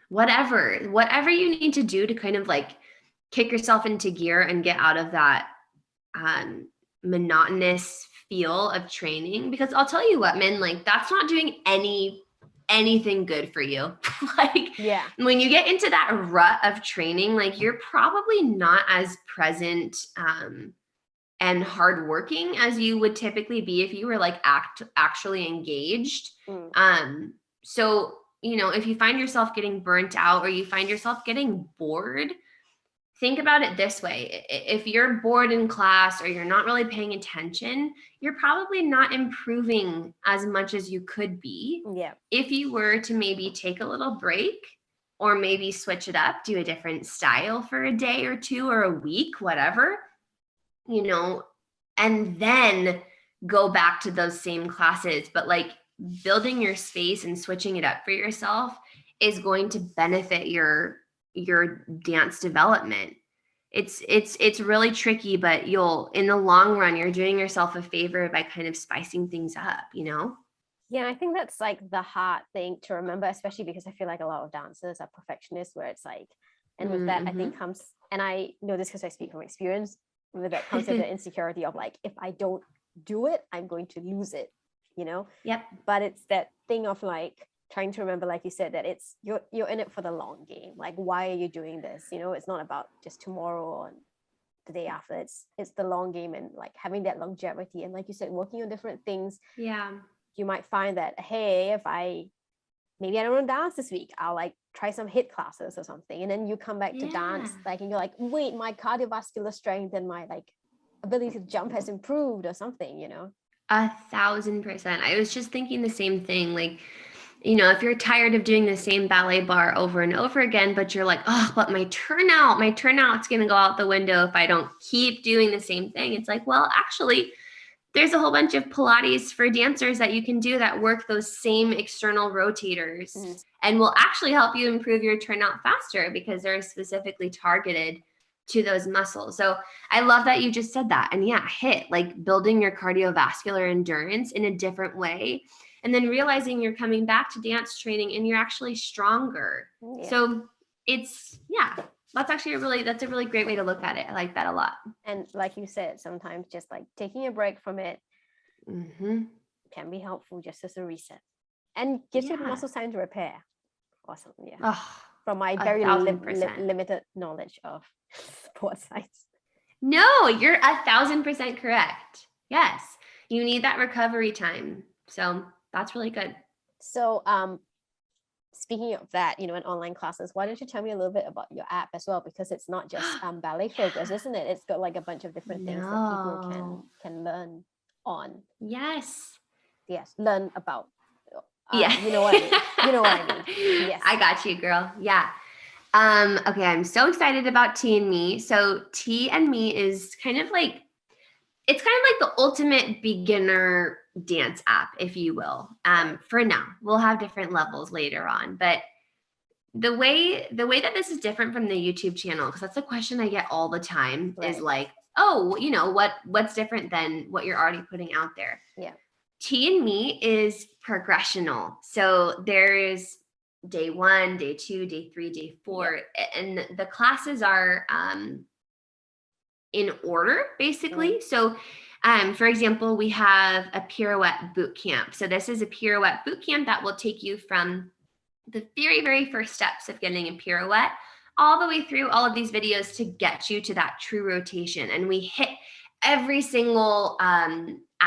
Speaker 2: whatever you need to do to kind of like kick yourself into gear and get out of that monotonous feel of training. Because I'll tell you what, Min, like that's not doing anything good for you. Like when you get into that rut of training, like you're probably not as present and hardworking as you would typically be if you were like actually engaged. So, you know, if you find yourself getting burnt out or you find yourself getting bored, think about it this way. If you're bored in class or you're not really paying attention, you're probably not improving as much as you could be.
Speaker 1: Yeah.
Speaker 2: If you were to maybe take a little break or maybe switch it up, do a different style for a day or two or a week, whatever, you know, and then go back to those same classes. But like building your space and switching it up for yourself is going to benefit your dance development. It's really tricky, but in the long run, you're doing yourself a favor by kind of spicing things up, you know?
Speaker 1: Yeah, I think that's like the hard thing to remember, especially because I feel like a lot of dancers are perfectionists where it's like, and with that, I think comes, and I know this because I speak from experience, with that comes with the insecurity of like, if I don't do it, I'm going to lose it, you know?
Speaker 2: Yep.
Speaker 1: But it's that thing of like, trying to remember, like you said, that it's you're in it for the long game. Like, why are you doing this? You know, it's not about just tomorrow or the day after. It's the long game, and like having that longevity, and like you said, working on different things.
Speaker 2: Yeah.
Speaker 1: You might find that, hey, if maybe I don't want to dance this week, I'll like try some HIIT classes or something, and then you come back to dance, like, and you're like, wait, my cardiovascular strength and my like ability to jump has improved or something, you know.
Speaker 2: 1,000%. I was just thinking the same thing. Like, you know, if you're tired of doing the same ballet bar over and over again, but you're like, oh, but my turnout's going to go out the window if I don't keep doing the same thing. It's like, well, actually, there's a whole bunch of Pilates for dancers that you can do that work those same external rotators and will actually help you improve your turnout faster because they're specifically targeted to those muscles. So I love that you just said that. And yeah, HIIT, like building your cardiovascular endurance in a different way. And then realizing you're coming back to dance training and you're actually stronger. Yeah. So that's actually a really great way to look at it. I like that a lot.
Speaker 1: And like you said, sometimes just like taking a break from it can be helpful just as a reset, and gives you the muscle time to repair or something. Yeah.
Speaker 2: Oh,
Speaker 1: from my very limited knowledge of sports science.
Speaker 2: No, you're 1,000% correct. Yes, you need that recovery time. So that's really good.
Speaker 1: So speaking of that, you know, in online classes, why don't you tell me a little bit about your app as well? Because it's not just ballet focus, isn't it? It's got like a bunch of different things that people can learn on.
Speaker 2: Yes,
Speaker 1: learn about. You know what I mean. You know what I mean. Yes,
Speaker 2: I got you, girl. Yeah. Okay, I'm so excited about Tea and Me. So Tea and Me is kind of like the ultimate beginner dance app, if you will. For now, we'll have different levels later on, but the way that this is different from the YouTube channel, because that's a question I get all the time, is like, oh, you know, what's different than what you're already putting out there?
Speaker 1: Yeah.
Speaker 2: Tea and Me is progressional. So there is day 1, day 2, day 3, day 4, and the classes are in order, basically. So for example, we have a pirouette boot camp. So this is a pirouette boot camp that will take you from the very, very first steps of getting a pirouette all the way through all of these videos to get you to that true rotation. And we hit every single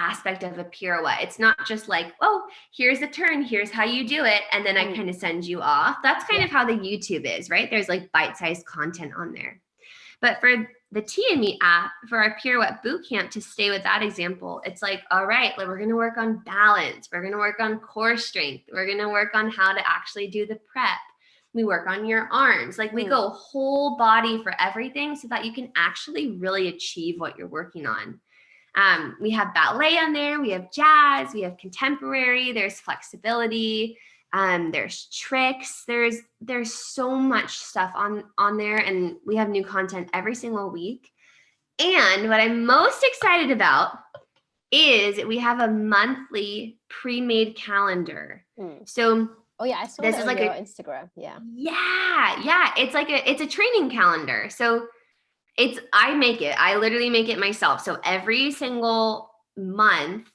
Speaker 2: aspect of a pirouette. It's not just like, oh, here's the turn, here's how you do it, and then I kind of send you off. That's kind of how the YouTube is, right? There's like bite-sized content on there. But for the T&Me app, for our pirouette bootcamp, to stay with that example, it's like, all right, we're going to work on balance. We're going to work on core strength. We're going to work on how to actually do the prep. We work on your arms. Like we go whole body for everything so that you can actually really achieve what you're working on. We have ballet on there. We have jazz. We have contemporary. There's flexibility. There's tricks. There's so much stuff on there, and we have new content every single week. And what I'm most excited about is we have a monthly pre-made calendar. So
Speaker 1: oh yeah, I saw this that on your Instagram. Yeah.
Speaker 2: It's a training calendar. So I literally make it myself. So every single month,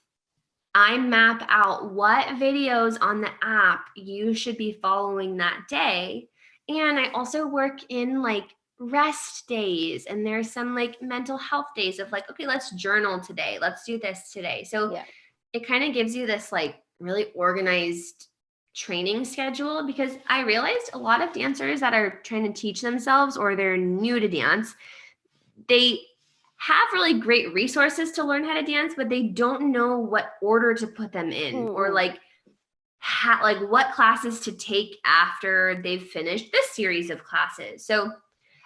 Speaker 2: I map out what videos on the app you should be following that day. And I also work in like rest days, and there's some like mental health days of like, okay, let's journal today. Let's do this today. So it kind of gives you this like really organized training schedule, because I realized a lot of dancers that are trying to teach themselves or they're new to dance, they have really great resources to learn how to dance, but they don't know what order to put them in or like what classes to take after they've finished this series of classes. So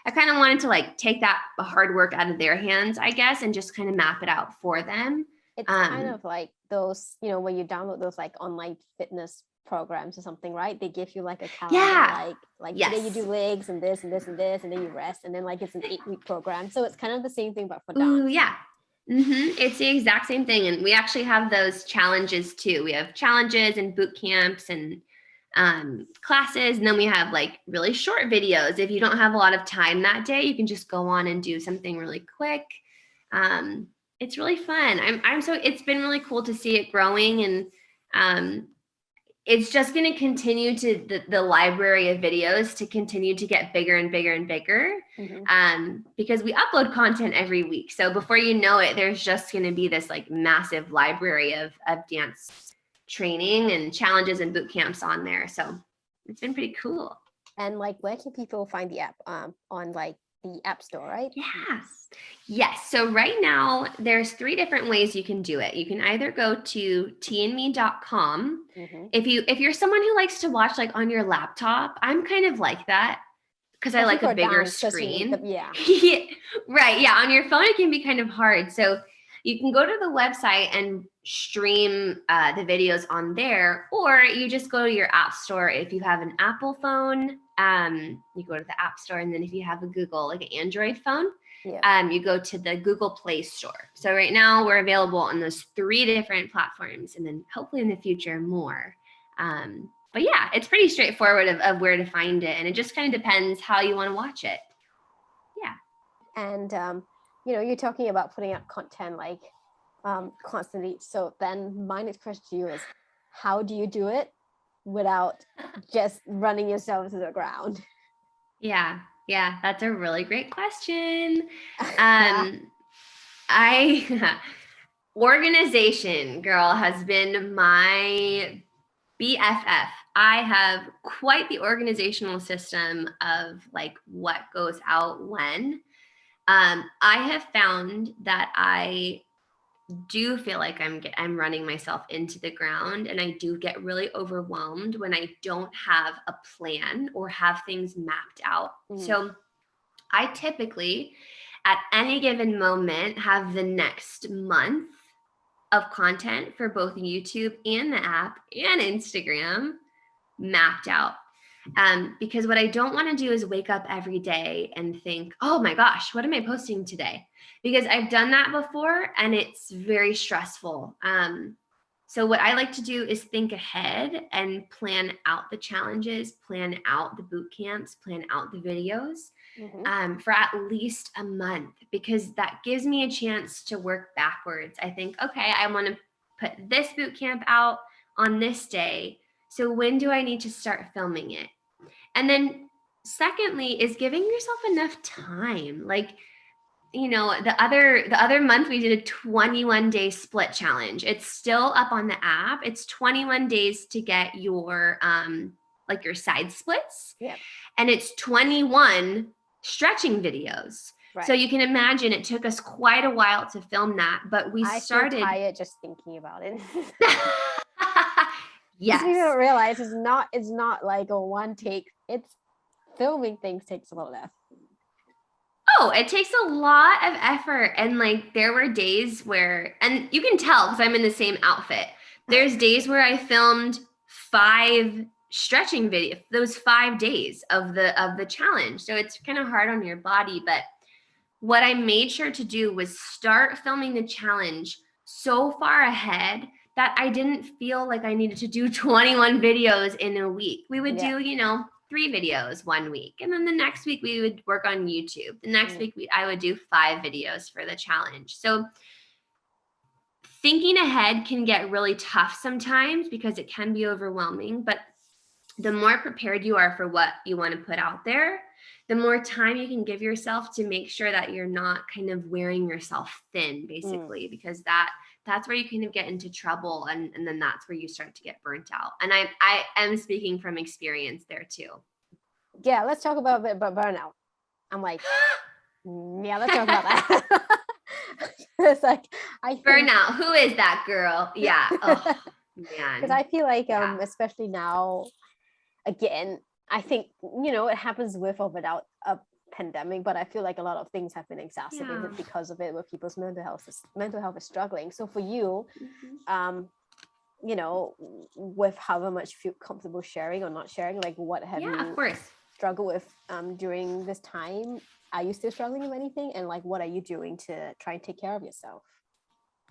Speaker 2: I kind of wanted to like take that hard work out of their hands, I guess, and just kind of map it out for them.
Speaker 1: It's kind of like those, you know, when you download those like online fitness programs or something, right? They give you like a calendar, like today you do legs and this and this and this, and then you rest, and then like it's an 8-week program. So it's kind of the same thing, but for dance.
Speaker 2: It's the exact same thing. And we actually have those challenges too. We have challenges and boot camps and classes, and then we have like really short videos. If you don't have a lot of time that day, you can just go on and do something really quick. It's really fun. It's been really cool to see it growing, and it's just going to continue to the library of videos to continue to get bigger and bigger and bigger, because we upload content every week. So before you know it, there's just going to be this like massive library of dance training and challenges and boot camps on there. So it's been pretty cool.
Speaker 1: And like, where can people find the app? On like the App Store, right?
Speaker 2: Yes. So right now there's 3 different ways you can do it. You can either go to tandme.com. If you're someone who likes to watch like on your laptop, I'm kind of like that because I like a bigger screen. Right. Yeah. On your phone, it can be kind of hard. So you can go to the website and stream the videos on there, or you just go to your app store. If you have an Apple phone, you go to the App Store, and then if you have a Google, like an Android phone, you go to the Google Play Store. So right now we're available on those 3 different platforms, and then hopefully in the future more. But yeah, it's pretty straightforward of where to find it, and it just kind of depends how you want to watch it.
Speaker 1: And you know, you're talking about putting up content like constantly. So then my next question to you is, how do you do it without just running yourself to the ground?
Speaker 2: Yeah, that's a really great question. Organization, girl, has been my BFF. I have quite the organizational system of like what goes out when. I have found that I do feel like I'm running myself into the ground, and I do get really overwhelmed when I don't have a plan or have things mapped out. So I typically at any given moment have the next month of content for both YouTube and the app and Instagram mapped out. Because what I don't want to do is wake up every day and think, oh my gosh, what am I posting today? Because I've done that before and it's very stressful. So what I like to do is think ahead and plan out the challenges, plan out the boot camps, plan out the videos for at least a month, because that gives me a chance to work backwards. I think, okay, I want to put this boot camp out on this day. So when do I need to start filming it? And then secondly is giving yourself enough time. Like you know, the other month we did a 21-day split challenge. It's still up on the app. It's 21 days to get your like your side splits.
Speaker 1: Yeah.
Speaker 2: And it's 21 stretching videos.
Speaker 1: Right.
Speaker 2: So you can imagine it took us quite a while to film that, but we started.
Speaker 1: I feel tired just thinking about it.
Speaker 2: Yes.
Speaker 1: We don't realize it's not like a one take. It's filming things takes a lot less.
Speaker 2: Oh, it takes a lot of effort. And like there were days where, and you can tell because I'm in the same outfit. There's days where I filmed 5 stretching videos, those 5 days of the challenge. So it's kind of hard on your body. But what I made sure to do was start filming the challenge so far ahead that I didn't feel like I needed to do 21 videos in a week. We would do, you know, 3 videos one week. And then the next week we would work on YouTube. The next week I would do 5 videos for the challenge. So thinking ahead can get really tough sometimes because it can be overwhelming. But the more prepared you are for what you want to put out there, the more time you can give yourself to make sure that you're not kind of wearing yourself thin, basically, because that's where you kind of get into trouble. And then that's where you start to get burnt out. And I am speaking from experience there too.
Speaker 1: Yeah, let's talk about burnout. I'm like, yeah, let's talk about that. It's like
Speaker 2: burnout. Who is that girl? Yeah. Oh, man.
Speaker 1: Because I feel like, especially now, again, I think, you know, it happens with or without a pandemic, but I feel like a lot of things have been exacerbated because of it, where people's mental health is struggling. So for you, you know, with however much you feel comfortable sharing or not sharing, like what have you
Speaker 2: of course
Speaker 1: struggled with during this time? Are you still struggling with anything? And like, what are you doing to try and take care of yourself?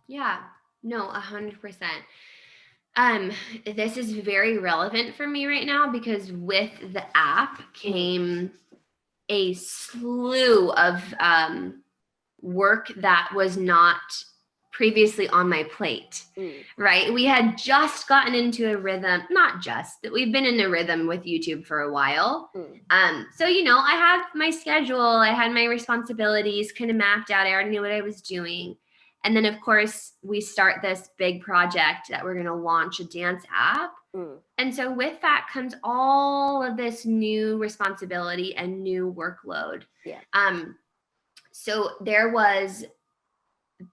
Speaker 2: Yeah, no, 100%. This is very relevant for me right now because with the app came a slew of work that was not previously on my plate, right? We had just gotten into a rhythm, not just, that we've been in a rhythm with YouTube for a while. So, you know, I had my schedule, I had my responsibilities kind of mapped out. I already knew what I was doing. And then, of course, we start this big project that we're going to launch a dance app. And so with that comes all of this new responsibility and new workload.
Speaker 1: Yeah.
Speaker 2: So there was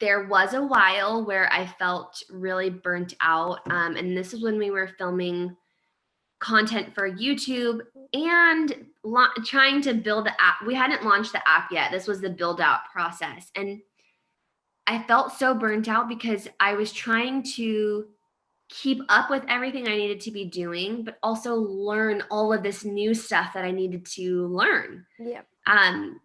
Speaker 2: a while where I felt really burnt out. And this is when we were filming content for YouTube and trying to build the app. We hadn't launched the app yet. This was the build out process. And I felt so burnt out because I was trying to keep up with everything I needed to be doing, but also learn all of this new stuff that I needed to learn.
Speaker 1: Yeah.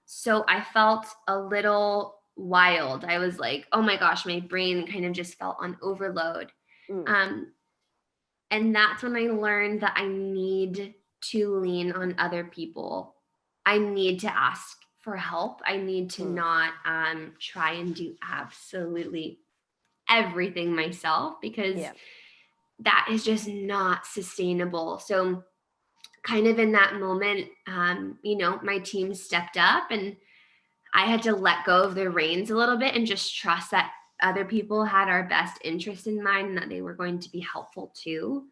Speaker 2: So I felt a little wild. I was like, oh my gosh, my brain kind of just felt on overload. And that's when I learned that I need to lean on other people. I need to ask for help. I need to not try and do absolutely everything myself because that is just not sustainable. So kind of in that moment, you know, my team stepped up and I had to let go of the reins a little bit and just trust that other people had our best interest in mind and that they were going to be helpful too.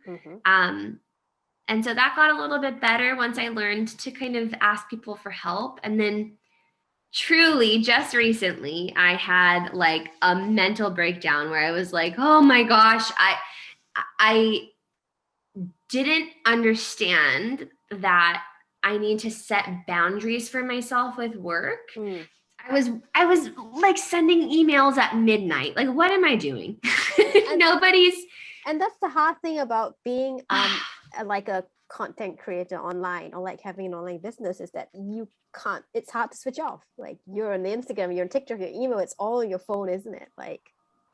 Speaker 2: And so that got a little bit better once I learned to kind of ask people for help. And then truly just recently, I had like a mental breakdown where I was like, oh my gosh, I didn't understand that I need to set boundaries for myself with work. I was like sending emails at midnight. Like, what am I doing?
Speaker 1: And that's the hard thing about being like a content creator online or like having an online business is that you can't, it's hard to switch off. Like you're on Instagram, you're on TikTok, your email, it's all on your phone, isn't it? Like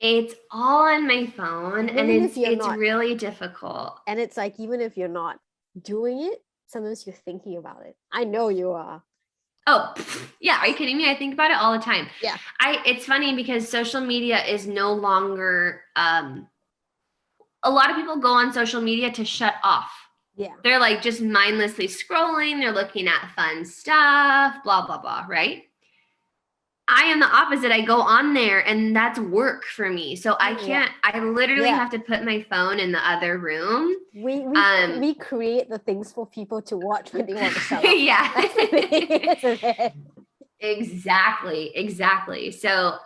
Speaker 2: it's all on my phone and it's really difficult.
Speaker 1: And it's like, even if you're not doing it, sometimes you're thinking about it. I know you are.
Speaker 2: Oh, yeah. Are you kidding me? I think about it all the time.
Speaker 1: Yeah.
Speaker 2: It's funny because social media is no longer, a lot of people go on social media to shut off.
Speaker 1: Yeah.
Speaker 2: They're like just mindlessly scrolling. They're looking at fun stuff, blah, blah, blah. Right. I am the opposite. I go on there and that's work for me. So I can't, I literally have to put my phone in the other room.
Speaker 1: We create the things for people to watch when they want to shut up.
Speaker 2: Yeah.
Speaker 1: That's the thing, isn't it?
Speaker 2: Exactly. So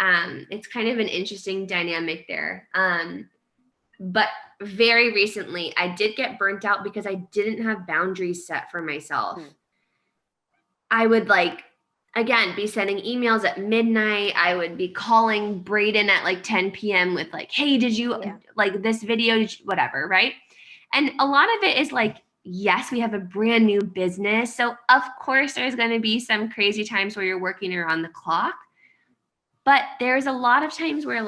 Speaker 2: it's kind of an interesting dynamic there. But very recently I did get burnt out because I didn't have boundaries set for myself. I would again, be sending emails at midnight. I would be calling Brayden at 10 p.m. with hey, did you like this video? Whatever, right? And a lot of it is yes, we have a brand new business. So of course there's going to be some crazy times where you're working around the clock. But there's a lot of times where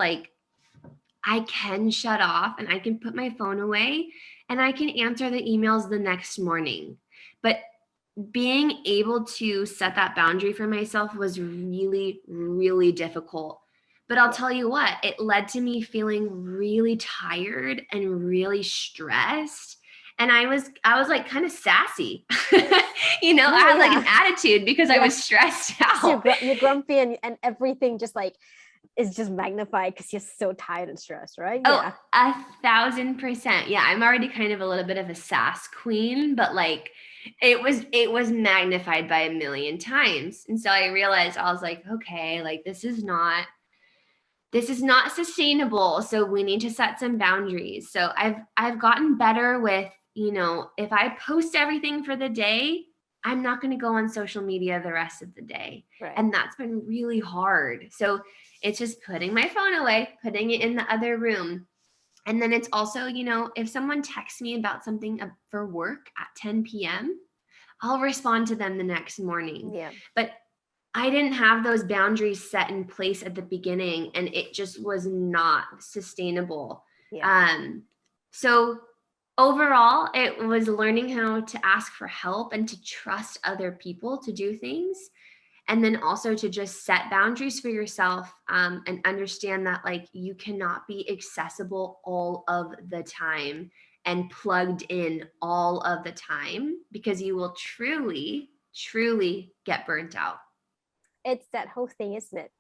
Speaker 2: I can shut off and I can put my phone away and I can answer the emails the next morning. But being able to set that boundary for myself was really, really difficult. But I'll tell you what, it led to me feeling really tired and really stressed. And I was kind of sassy. I had an attitude because I was stressed out.
Speaker 1: You're grumpy and everything just is just magnified because you're so tired and stressed, right?
Speaker 2: Oh, 1,000%. Yeah, I'm already kind of a little bit of a sass queen, but it was magnified by a million times. And so I realized, I was okay, this is not sustainable. So we need to set some boundaries. So I've gotten better with, if I post everything for the day, I'm not going to go on social media the rest of the day.
Speaker 1: Right.
Speaker 2: And that's been really hard. So it's just putting my phone away, putting it in the other room. And then it's also, if someone texts me about something for work at 10 p.m., I'll respond to them the next morning.
Speaker 1: Yeah.
Speaker 2: But I didn't have those boundaries set in place at the beginning, and it just was not sustainable.
Speaker 1: Yeah.
Speaker 2: So overall, it was learning how to ask for help and to trust other people to do things. And then also to just set boundaries for yourself and understand that you cannot be accessible all of the time and plugged in all of the time, because you will truly, truly get burnt out.
Speaker 1: It's that whole thing, isn't it?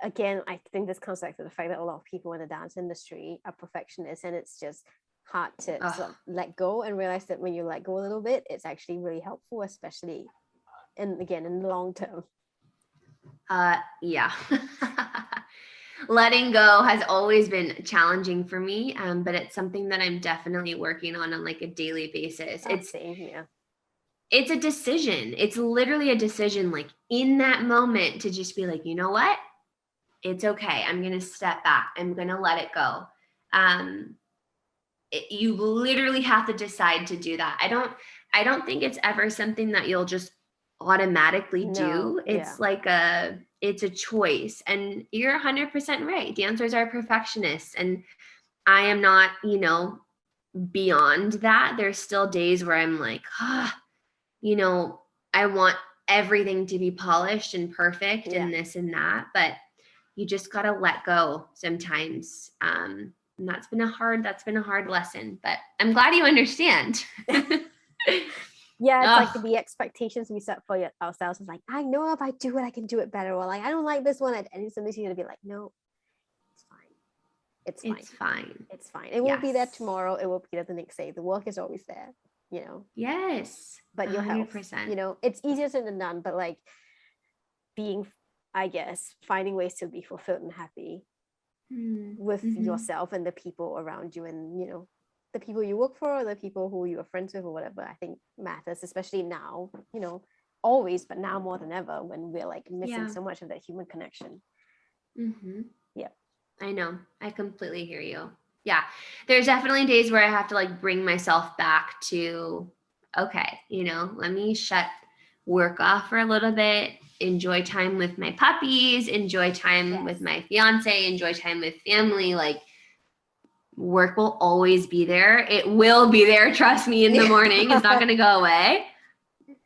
Speaker 1: Again, I think this comes back to the fact that a lot of people in the dance industry are perfectionists, and it's just hard to sort of let go and realize that when you let go a little bit, it's actually really helpful, especially in the long term.
Speaker 2: Yeah. Letting go has always been challenging for me, but it's something that I'm definitely working on a daily basis. It's a decision. It's literally a decision, in that moment, to just be you know what? It's okay. I'm going to step back. I'm going to let it go. You literally have to decide to do that. I don't think it's ever something that you'll just automatically do. It's it's a choice, and you're 100% right. Dancers are perfectionists, and I am not, beyond that. There's still days where I'm I want everything to be polished and perfect and this and that, but you just got to let go sometimes. And that's been a hard lesson, but I'm glad you understand.
Speaker 1: Yeah, it's the expectations we set for ourselves is I know if I do it, I can do it better. Or I don't like this one. And somebody's going to be no, it's fine. It's fine. It won't be there tomorrow. It will be there the next day. The work is always there,
Speaker 2: Yes.
Speaker 1: But your
Speaker 2: 100%.
Speaker 1: health, it's easier said than done, but being, I guess, finding ways to be fulfilled and happy with yourself and the people around you, and, the people you work for, or the people who you are friends with, or whatever, I think matters, especially now, always, but now more than ever, when we're missing so much of that human connection. Yeah,
Speaker 2: I know. I completely hear you. Yeah, there's definitely days where I have to bring myself back to, okay, let me shut work off for a little bit, enjoy time with my puppies, enjoy time with my fiance, enjoy time with family. Work will always be there. It will be there. Trust me, in the morning. It's not going to go away.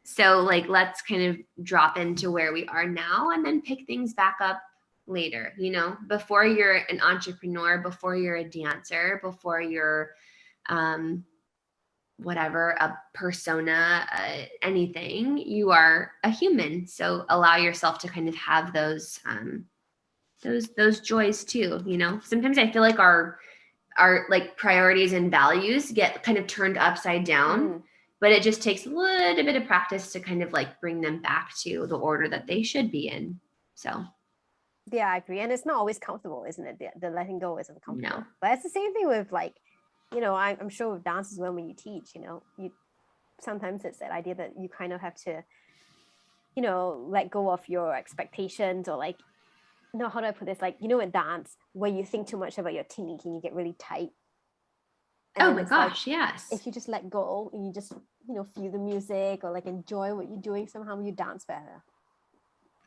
Speaker 2: So let's kind of drop into where we are now and then pick things back up later. Before you're an entrepreneur, before you're a dancer, before you're whatever, a persona, anything. You are a human. So allow yourself to kind of have those joys too. You know, sometimes I feel like our like priorities and values get kind of turned upside down, but it just takes a little bit of practice to kind of like bring them back to the order that they should be in. So
Speaker 1: yeah, I agree. And it's not always comfortable, isn't it? The letting go isn't comfortable.
Speaker 2: No.
Speaker 1: But it's the same thing with like, you know, I'm sure with dance as well, when you teach, you know, you sometimes it's that idea that you kind of have to, you know, let go of your expectations, or like, no, how do I put this? Like, you know, in dance, where you think too much about your technique and you get really tight. And
Speaker 2: oh my gosh,
Speaker 1: like,
Speaker 2: yes.
Speaker 1: if you just let go and you just, you know, feel the music or like enjoy what you're doing, somehow you dance better.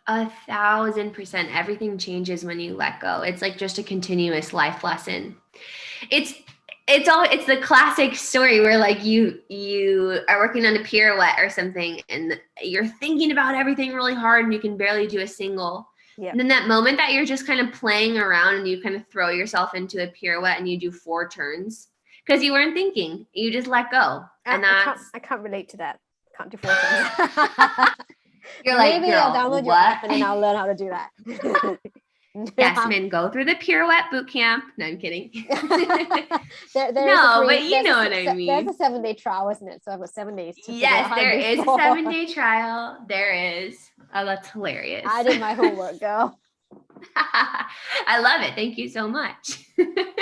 Speaker 2: 1,000%. Everything changes when you let go. It's like just a continuous life lesson. It's the classic story where like you are working on a pirouette or something and you're thinking about everything really hard and you can barely do a single.
Speaker 1: Yeah.
Speaker 2: And then that moment that you're just kind of playing around and you kind of throw yourself into a pirouette and you do 4 turns because you weren't thinking. You just let go. And
Speaker 1: I can't relate to that. Can't do 4 turns.
Speaker 2: You're like,
Speaker 1: maybe
Speaker 2: girl,
Speaker 1: I'll download your app and then I'll learn how to do that.
Speaker 2: Jasmine, go through the pirouette boot camp. No, I'm kidding.
Speaker 1: No,
Speaker 2: but you know what I mean.
Speaker 1: There's a 7-day trial, isn't it? So I've got 7 days to
Speaker 2: Yes, there is a 7-day trial. There is. Oh, that's hilarious.
Speaker 1: I did my homework, girl.
Speaker 2: I love it. Thank you so much.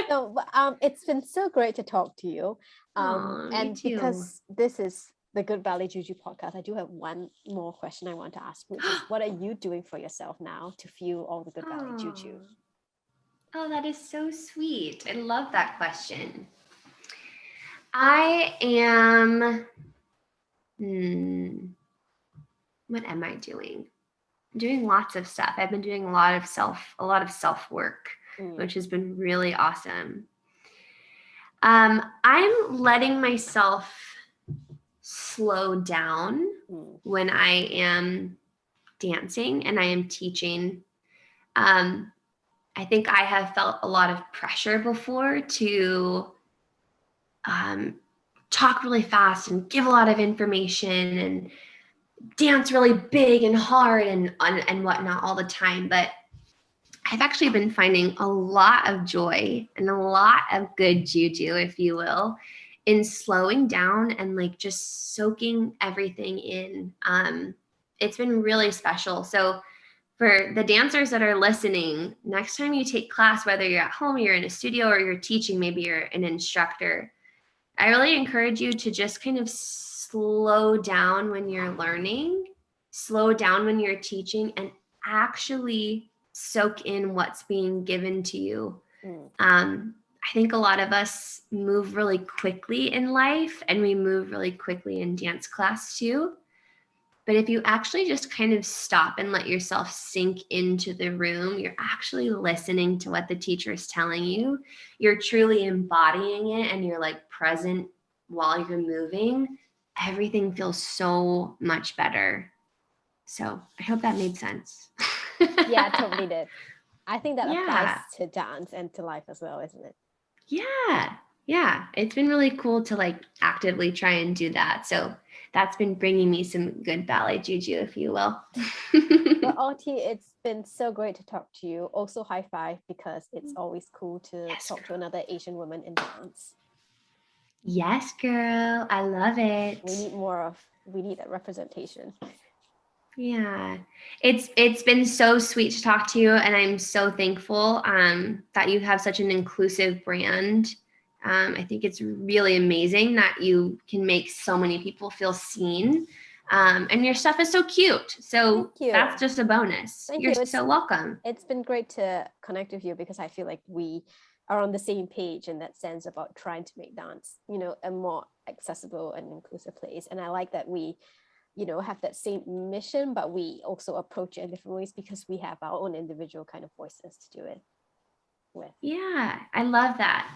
Speaker 1: No, but it's been so great to talk to you. And because this is the Good Ballet Juju podcast, I do have one more question I want to ask, which is, what are you doing for yourself now to fuel all the good ballet juju?
Speaker 2: Oh, that is so sweet. I love that question. I am, what am I doing? I'm doing lots of stuff. I've been doing a lot of self work, which has been really awesome. I'm letting myself slow down when I am dancing and I am teaching. I think I have felt a lot of pressure before to talk really fast and give a lot of information and dance really big and hard and whatnot all the time. But I've actually been finding a lot of joy and a lot of good juju, if you will, in slowing down and like just soaking everything in. It's been really special. So for the dancers that are listening, next time you take class, whether you're at home, you're in a studio, or you're teaching, maybe you're an instructor, I really encourage you to just kind of slow down when you're learning, slow down when you're teaching, and actually soak in what's being given to you. I think a lot of us move really quickly in life, and we move really quickly in dance class too. But if you actually just kind of stop and let yourself sink into the room, you're actually listening to what the teacher is telling you. You're truly embodying it, and you're like present while you're moving. Everything feels so much better. So I hope that made sense.
Speaker 1: Yeah, it totally did. I think that applies to dance and to life as well, isn't it?
Speaker 2: Yeah. It's been really cool to like actively try and do that. So that's been bringing me some good ballet juju, if you will.
Speaker 1: Well, Auti, it's been so great to talk to you. Also, high five, because it's always cool to talk to another Asian woman in dance.
Speaker 2: Yes, girl. I love it.
Speaker 1: We need that representation.
Speaker 2: Yeah, it's been so sweet to talk to you, and I'm so thankful that you have such an inclusive brand. I think it's really amazing that you can make so many people feel seen, and your stuff is so cute. So that's just a bonus. You're so welcome.
Speaker 1: It's been great to connect with you, because I feel like we are on the same page in that sense about trying to make dance, you know, a more accessible and inclusive place. And I like that we, you know, have that same mission, but we also approach it in different ways because we have our own individual kind of voices to do it with.
Speaker 2: Yeah, I love that.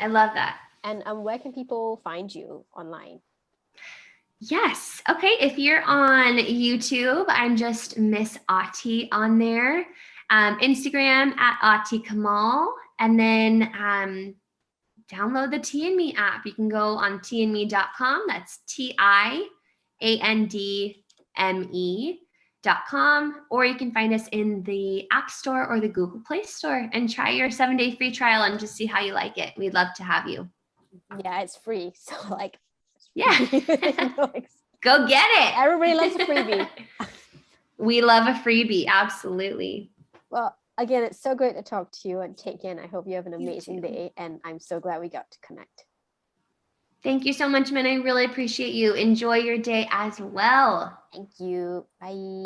Speaker 1: And where can people find you online?
Speaker 2: Yes. Okay. If you're on YouTube, I'm just Miss Auti on there. Instagram at Auti Kamal. And then download the Tea and Me app. You can go on teeandme.com. That's TIANDME.com, or you can find us in the App Store or the Google Play Store and try your 7-day free trial and just see how you like it. We'd love to have you.
Speaker 1: Yeah, it's free. So like,
Speaker 2: yeah, go get it.
Speaker 1: Everybody loves a freebie.
Speaker 2: We love a freebie. Absolutely.
Speaker 1: Well, again, it's so great to talk to you and take in. I hope you have an amazing day, and I'm so glad we got to connect.
Speaker 2: Thank you so much, Min. I really appreciate you. Enjoy your day as well.
Speaker 1: Thank you. Bye.